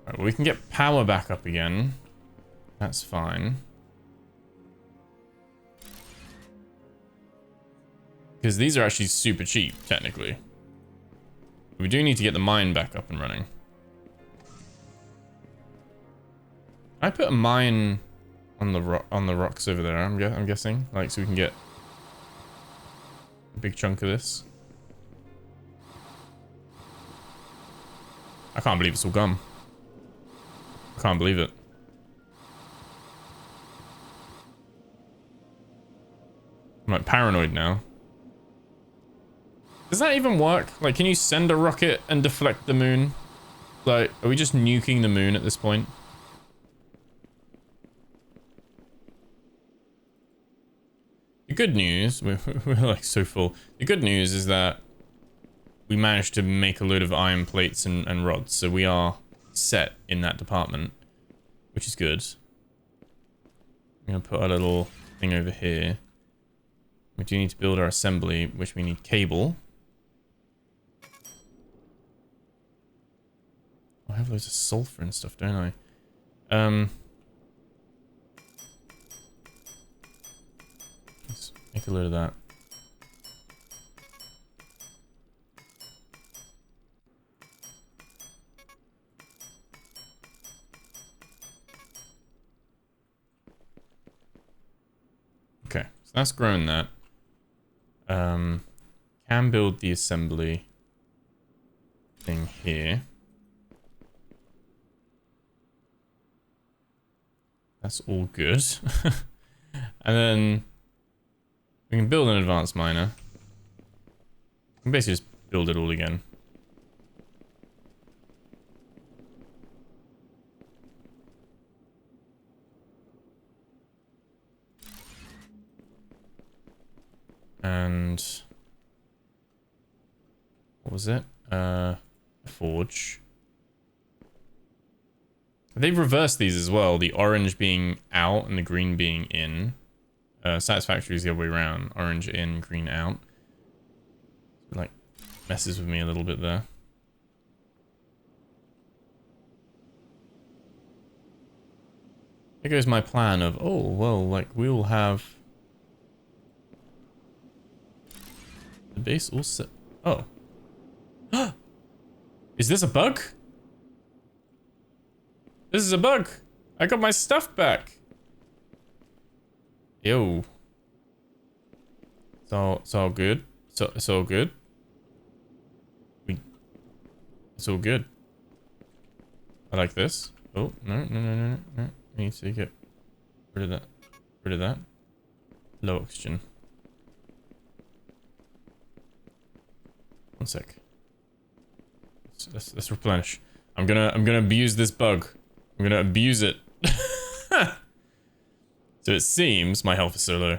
Alright, well, we can get power back up again. That's fine. Because these are actually super cheap, technically. We do need to get the mine back up and running. I put a mine on the rocks over there. I'm guessing, like, so we can get a big chunk of this. I can't believe it's all gone. I can't believe it. I'm like paranoid now. Does that even work? Like, can you send a rocket and deflect the moon? Like, are we just nuking the moon at this point? The good news, we're like so full. The good news is that we managed to make a load of iron plates and rods, so we are set in that department, which is good. I'm gonna put our little thing over here. We do need to build our assembly, which we need cable. I have loads of sulfur and stuff, don't I? Let's make a load of that. Okay, so that's grown that. Can build the assembly thing here. That's all good. And then we can build an advanced miner. We can basically just build it all again. And what was it? Forge. They've reversed these as well. The orange being out and the green being in. Satisfactory is the other way around. Orange in, green out. It, like, messes with me a little bit there. Here goes my plan of, oh, well, like, we will have the base all set. Oh. Is this a bug? This is a bug. I got my stuff back. Yo. It's all good. It's all good. It's all good. I like this. Oh, no. We need to get rid of that. Rid of that. Low oxygen. One sec. Let's replenish. I'm gonna abuse this bug. I'm gonna abuse it. So it seems my health is so low.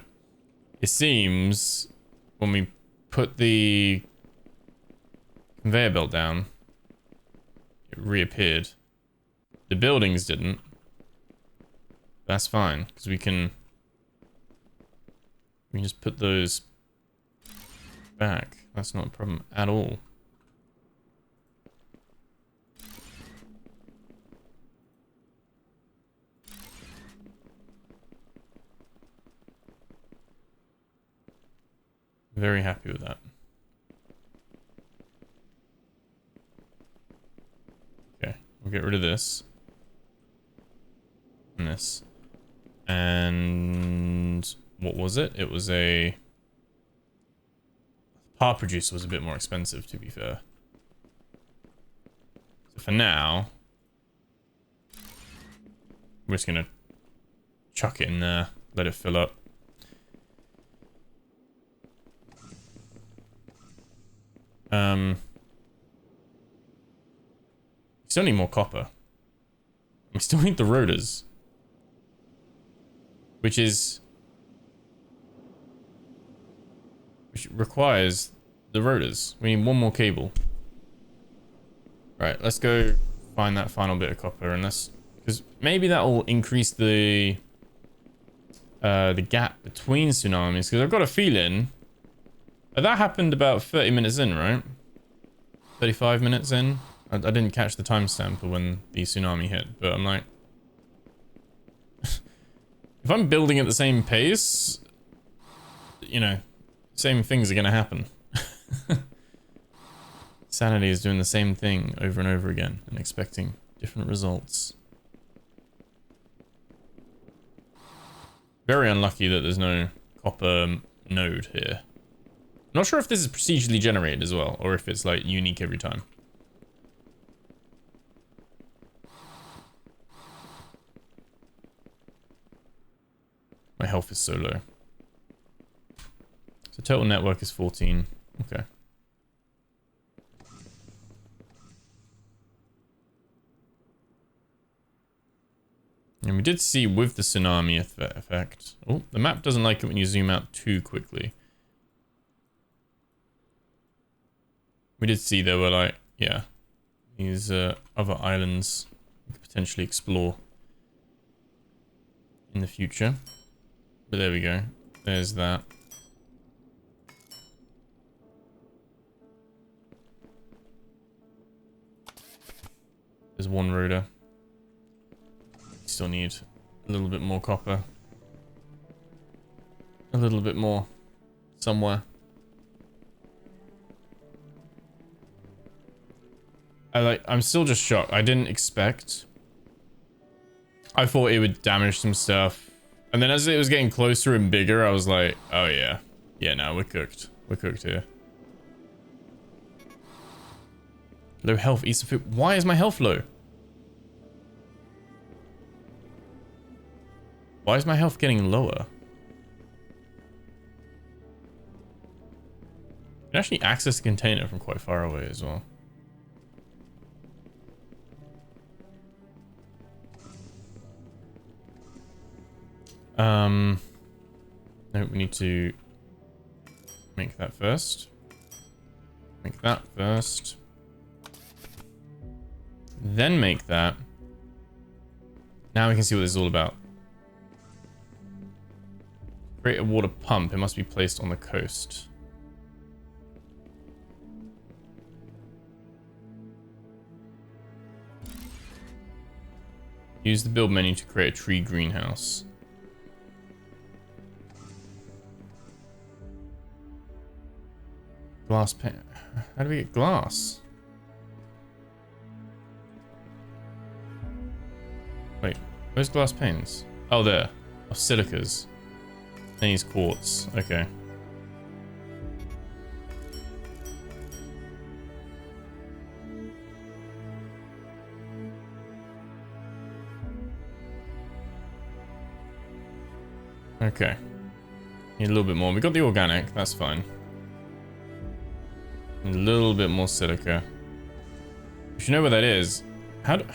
It seems when we put the conveyor belt down, it reappeared. The buildings didn't. That's fine because we can just put those back. That's not a problem at all. Very happy with that. Okay, we'll get rid of this. And this. And what was it? It was a... Part producer was a bit more expensive, to be fair. So for now, we're just gonna chuck it in there, let it fill up. We still need more copper. We still need the rotors, which requires the rotors. We need one more cable. Right, let's go find that final bit of copper, and because maybe that will increase the gap between tsunamis. Because I've got a feeling that happened about 30 minutes in, right? 35 minutes in. I didn't catch the timestamp of when the tsunami hit, but I'm like, if I'm building at the same pace, you know, same things are gonna happen. Sanity is doing the same thing over and over again and expecting different results. Very unlucky that there's no copper node here. I'm not sure if this is procedurally generated as well, or if it's like unique every time. My health is so low. So total network is 14. Okay. And we did see with the tsunami effect. Oh, the map doesn't like it when you zoom out too quickly. We did see there were like, yeah, these other islands we could potentially explore in the future. But there we go. There's that. There's one rotor. Still need a little bit more copper. A little bit more somewhere. I'm still just shocked. I didn't expect. I thought it would damage some stuff. And then as it was getting closer and bigger, I was like, oh yeah. Yeah, no, we're cooked. We're cooked here. Low health, eat some food. Why is my health low? Why is my health getting lower? You can actually access the container from quite far away as well. No, we need to make that first. Make that first. Then make that. Now we can see what this is all about. Create a water pump. It must be placed on the coast. Use the build menu to create a tree greenhouse. Glass pane. How do we get glass? Wait, where's glass panes? Oh, there. Oh, silicas. Then use quartz. Okay. Okay. Need a little bit more. We got the organic. That's fine. A little bit more silica. If you know where that is, how do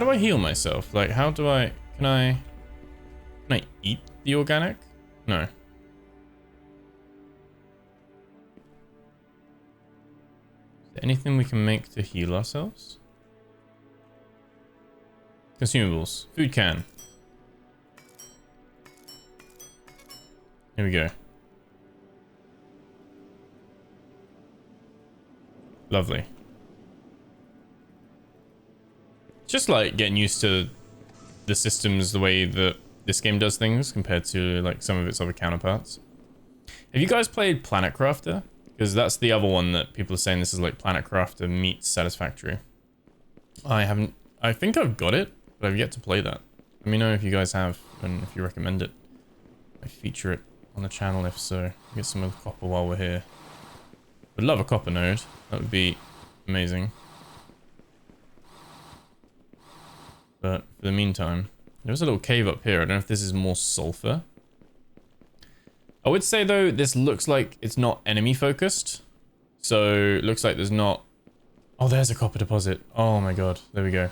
I heal myself? Like, how do I... Can I eat the organic? No. Is there anything we can make to heal ourselves? Consumables. Food can. Here we go. Lovely. It's just like getting used to the systems, the way that this game does things compared to like some of its other counterparts. Have you guys played Planet Crafter? Because that's the other one that people are saying this is like Planet Crafter meets Satisfactory. I haven't. I think I've got it, but I've yet to play that. Let me know if you guys have, and if you recommend it. I feature it on the channel if so. Get some of the copper while we're here. Would love a copper node. That would be amazing. But for the meantime, there's a little cave up here. I don't know if this is more sulfur. I would say though, this looks like it's not enemy focused. So it looks like there's not... Oh, there's a copper deposit. Oh my god. There we go.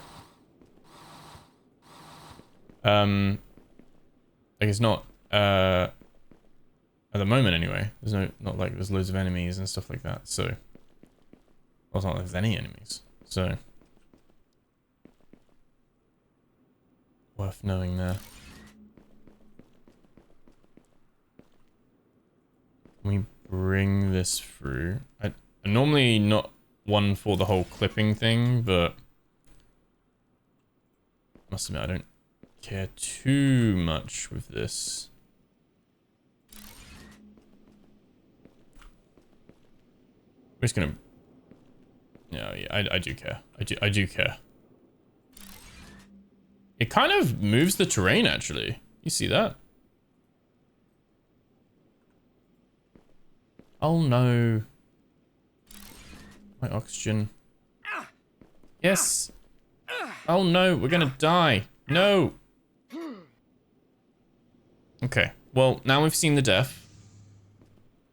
Like it's not, at the moment anyway. There's not like there's loads of enemies and stuff like that. So, well, it's not like there's any enemies. So, worth knowing there. Can we bring this through? I'm normally not one for the whole clipping thing, but must admit I don't care too much with this. We're just gonna... No, yeah, I do care. I do care. It kind of moves the terrain, actually. You see that? Oh no. My oxygen. Yes. Oh no, we're gonna die. No. Okay, well, now we've seen the def.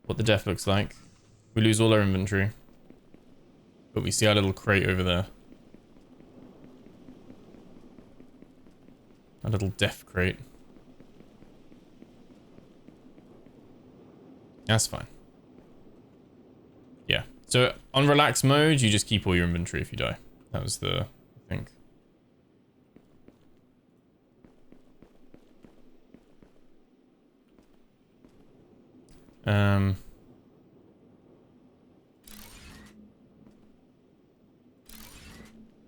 What the def looks like. We lose all our inventory. But we see our little crate over there. A little def crate. That's fine. Yeah. So on relax mode, you just keep all your inventory if you die. That was the thing.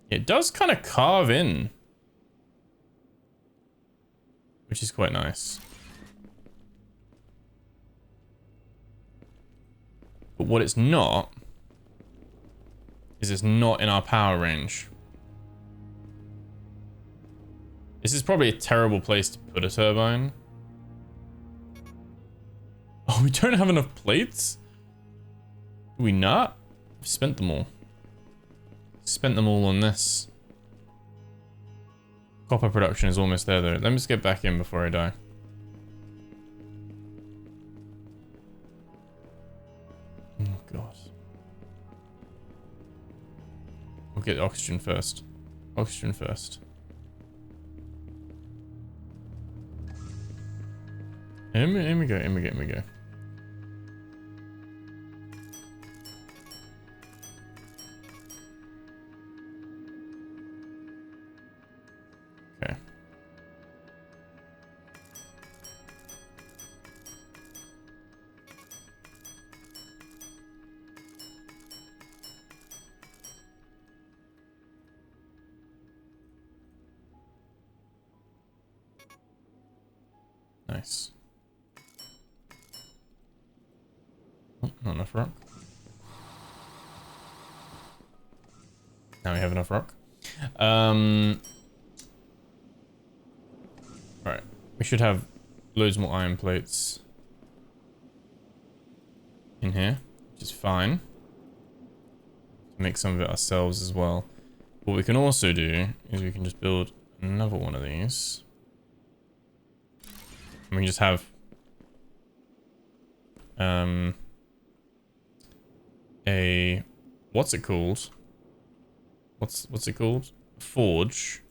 It does kind of carve in, which is quite nice. But what it's not is it's not in our power range. This is probably a terrible place to put a turbine. Oh, we don't have enough plates? Do we not? We've spent them all. Spent them all on this. Copper production is almost there though. Let me just get back in before I die. Oh god. We'll get oxygen first. Oxygen first. In we go, in we go, in we go. Okay. Nice. Oh, not enough rock. Now we have enough rock. Right. We should have loads more iron plates in here, which is fine. Make some of it ourselves as well. What we can also do is we can just build another one of these. And we can just have a what's it called? What's it called? Forge.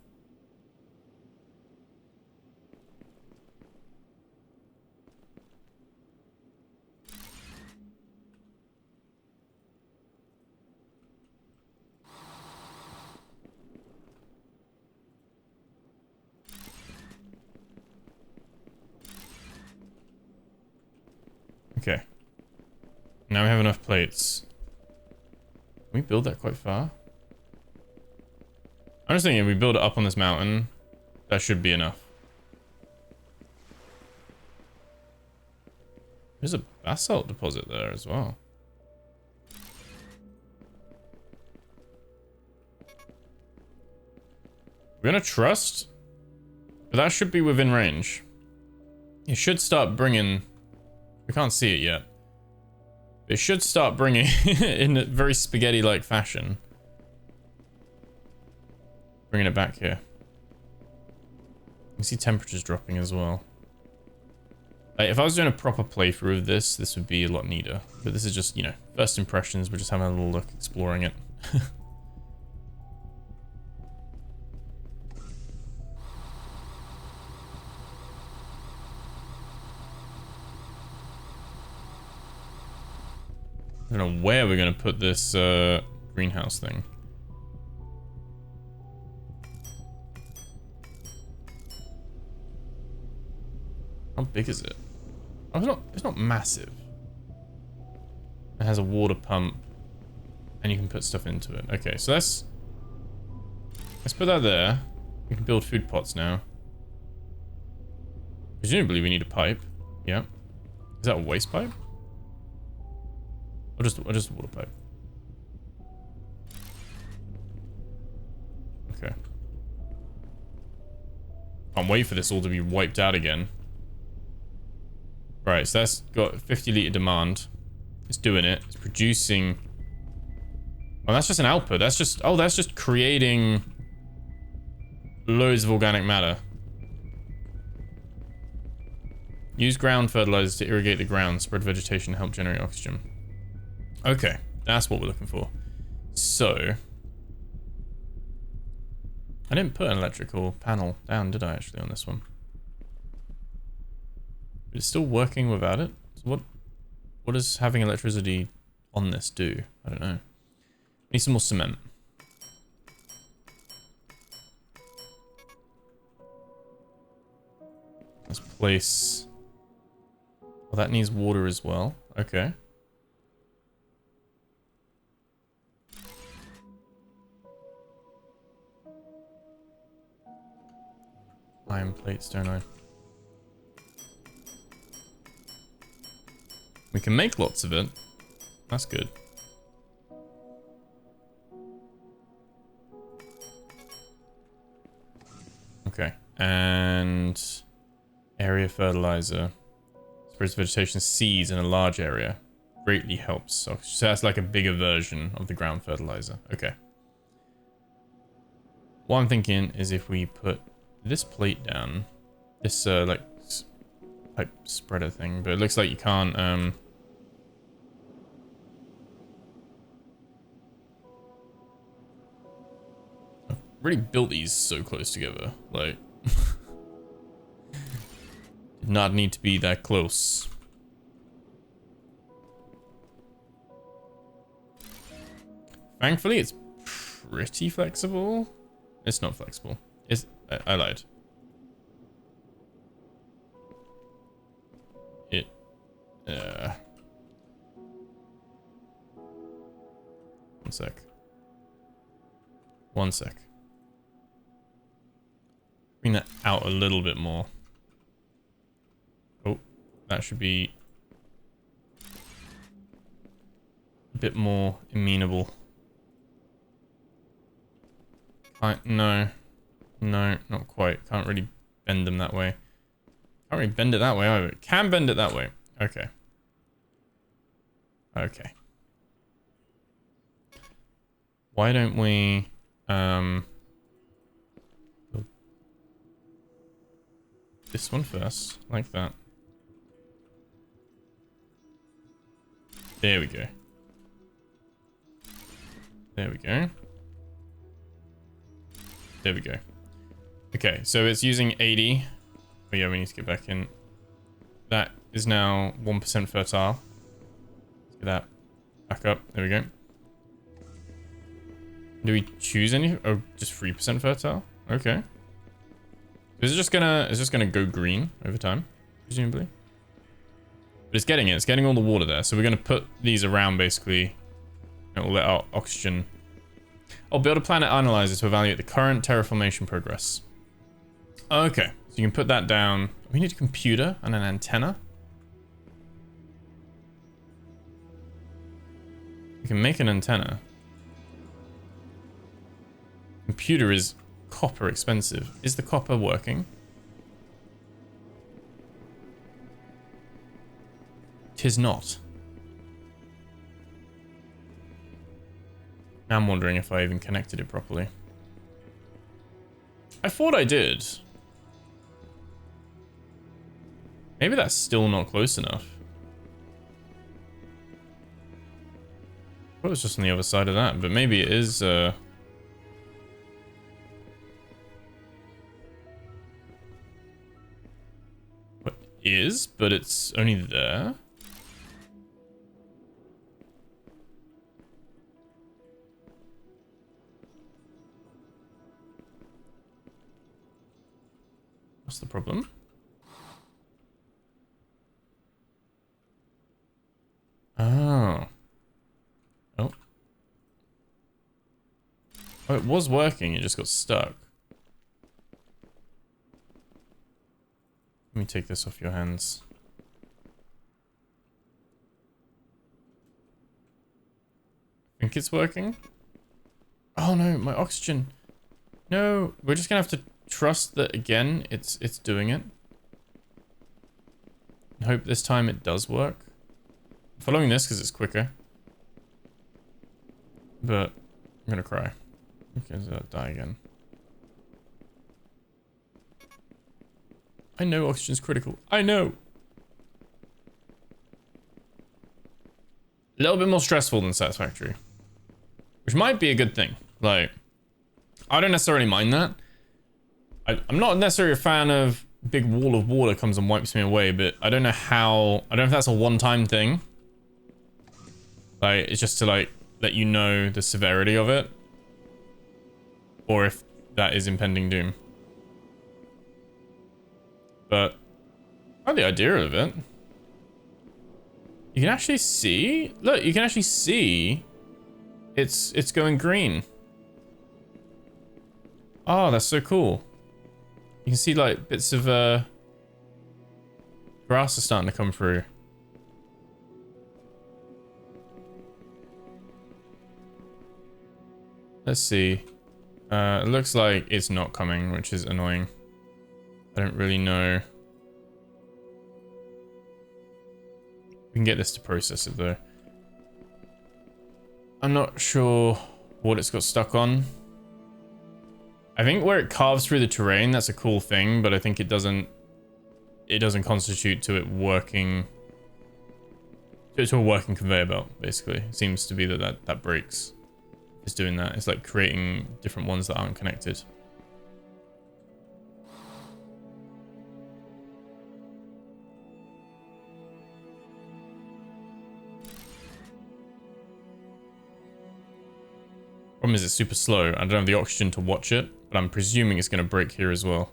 Okay. Now we have enough plates. Can we build that quite far? I'm just thinking if we build it up on this mountain, that should be enough. There's a basalt deposit there as well. We're gonna trust But that should be within range. It should start bringing... We can't see it yet. It should start bringing in a very spaghetti-like fashion. Bringing it back here. You can see temperatures dropping as well. Like, if I was doing a proper playthrough of this, this would be a lot neater. But this is just, you know, first impressions. We're just having a little look, exploring it. I don't know where we're going to put this greenhouse thing. How big is it? Oh, it's not massive. It has a water pump and you can put stuff into it. Okay, so let's put that there. We can build food pots now. Presumably we need a pipe. Yeah. Is that a waste pipe? Or just a water pipe? Okay. Can't wait for this all to be wiped out again. Right, so that's got 50 litre demand. It's doing it. It's producing... Oh, that's just an output. That's just... Oh, that's just creating loads of organic matter. Use ground fertilizers to irrigate the ground, spread vegetation, help generate oxygen. Okay, that's what we're looking for. So... I didn't put an electrical panel down, did I, actually, on this one? But it's still working without it. So what does having electricity on this do? I don't know. Need some more cement. Let's place... Well, that needs water as well. Okay. Iron plates, don't I? We can make lots of it. That's good. Okay. And area fertilizer. Spreads vegetation seeds in a large area. Greatly helps. So that's like a bigger version of the ground fertilizer. Okay. What I'm thinking is if we put this plate down, this like pipe spreader thing, but it looks like you can't I've really built these so close together, like did not need to be that close. Thankfully it's pretty flexible. It's not flexible. It's I lied. It one sec. Bring that out a little bit more. Oh, that should be a bit more amenable. No, not quite. Can't really bend them that way. Can't really bend it that way either. Can bend it that way. Okay. Okay. Why don't we this one first, like that. There we go. There we go. There we go. Okay, so it's using 80. Oh yeah, we need to get back in. That is now 1% fertile. Let's get that back up. There we go. Do we choose any? Oh, just 3% fertile? Okay. Is it just gonna go green over time, presumably? But it's getting it. It's getting all the water there. So we're gonna put these around basically. And we'll let our oxygen. Oh, build a planet analyzer to evaluate the current terraformation progress. Okay, so you can put that down. We need a computer and an antenna. We can make an antenna. Computer is copper expensive. Is the copper working? 'Tis not. Now I'm wondering if I even connected it properly. I thought I did. Maybe that's still not close enough. I thought it was just on the other side of that, but maybe it is, What is, but it's only there. What's the problem? Oh. Oh. Oh, it was working, it just got stuck. Let me take this off your hands. I think it's working. Oh no, my oxygen. No, we're just gonna have to trust that again, it's doing it. And hope this time it does work. I'm following this because it's quicker. But I'm gonna cry. Because I'll die again. I know oxygen's critical. I know. A little bit more stressful than satisfactory. Which might be a good thing. Like, I don't necessarily mind that. I'm not necessarily a fan of big wall of water comes and wipes me away, but I don't know how... I don't know if that's a one-time thing. Like, it's just to, like, let you know the severity of it. Or if that is impending doom. But I like the idea of it. You can actually see... Look, you can actually see it's going green. Oh, that's so cool. You can see like bits of grass are starting to come through. Let's see. It looks like it's not coming, which is annoying. I don't really know. We can get this to process it though. I'm not sure what it's got stuck on. I think where it carves through the terrain, that's a cool thing, but I think it doesn't constitute to it working to a working conveyor belt, basically. It seems to be that breaks. It's doing that. It's like creating different ones that aren't connected. Problem is it's super slow. I don't have the oxygen to watch it, but I'm presuming it's going to break here as well.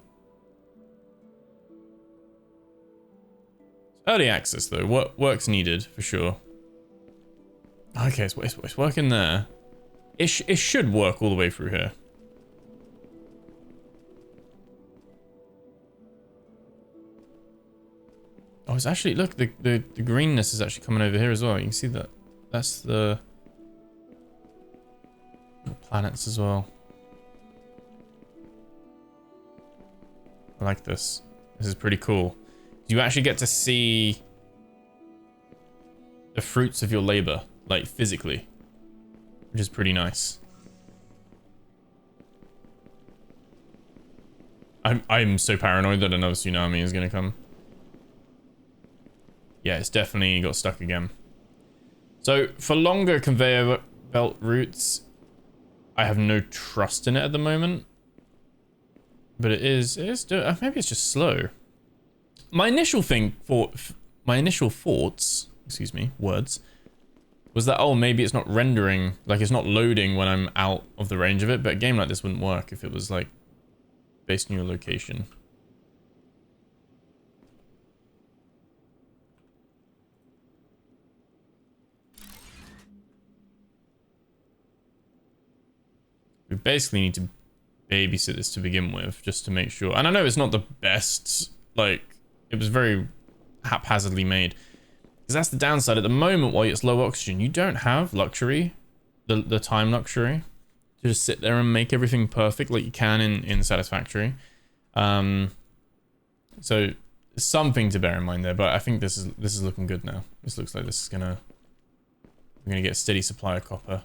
Early access though. Work's needed for sure. Okay, it's working there. It should work all the way through here. Oh, it's actually, look, the greenness is actually coming over here as well. You can see that. That's the planets as well. I like this. This is pretty cool. You actually get to see the fruits of your labor, like physically, which is pretty nice. I'm so paranoid that another tsunami is gonna come. Yeah, it's definitely got stuck again. So for longer conveyor belt routes, I have no trust in it at the moment. But it is maybe it's just slow. My initial thoughts, excuse me, words, was that, oh, maybe it's not rendering, like it's not loading when I'm out of the range of it, but a game like this wouldn't work if it was like based on your location. We basically need to babysit this to begin with, just to make sure. And I know it's not the best, like, it was very haphazardly made. Because that's the downside. At the moment, while it's low oxygen, you don't have luxury, the time luxury, to just sit there and make everything perfect like you can in Satisfactory. So something to bear in mind there, but I think this is looking good now. This looks like this is we're gonna get a steady supply of copper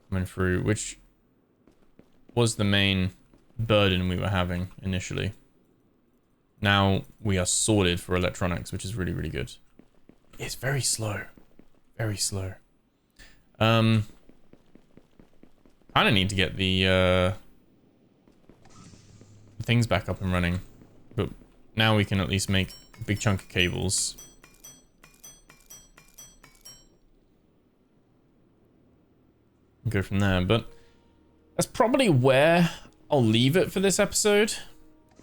coming through, which was the main burden we were having initially. Now we are sorted for electronics, which is really, really good. It's very slow. Very slow. I don't need to get the things back up and running, but now we can at least make a big chunk of cables. And go from there, but that's probably where I'll leave it for this episode.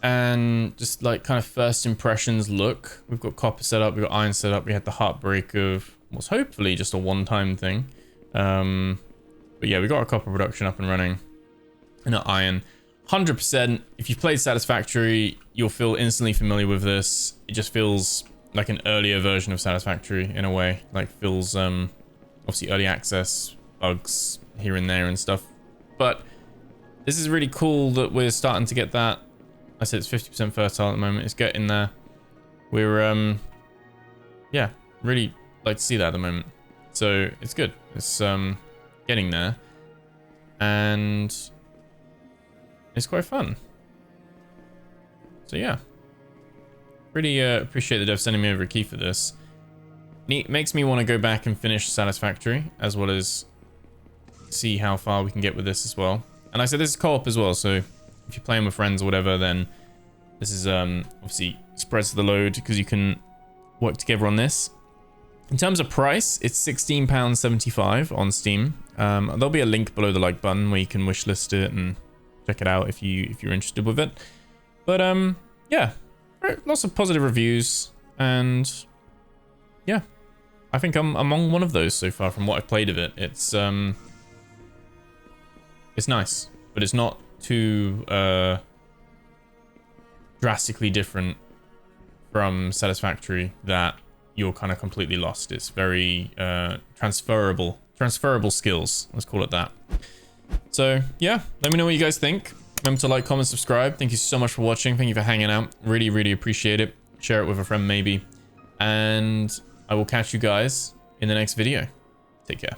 And just like kind of first impressions look. We've got copper set up, we've got iron set up, we had the heartbreak of what's hopefully just a one-time thing. But yeah, we got our copper production up and running. And our iron. 100%, if you've played Satisfactory, you'll feel instantly familiar with this. It just feels like an earlier version of Satisfactory in a way. Like feels, obviously early access, bugs here and there and stuff. But this is really cool that we're starting to get that. I said it's 50% fertile at the moment. It's getting there. We're, yeah, really like to see that at the moment. So it's good. It's, getting there. And it's quite fun. So yeah. Really, appreciate the dev sending me over a key for this. It makes me want to go back and finish Satisfactory, as well as see how far we can get with this as well. And I said this is co-op as well, so if you're playing with friends or whatever, then this is obviously spreads the load because you can work together on this. In terms of price, it's £16.75 on Steam. There'll be a link below the like button where you can wishlist it and check it out if you're interested with it. But yeah, lots of positive reviews, and yeah, I think I'm among one of those so far from what I've played of it. It's nice, but it's not too drastically different from Satisfactory that you're kind of completely lost. It's very transferable skills, let's call it that. So yeah, let me know what you guys think. Remember to like, comment, subscribe. Thank you so much for watching. Thank you for hanging out. Really, really appreciate it. Share it with a friend maybe, and I will catch you guys in the next video. Take care.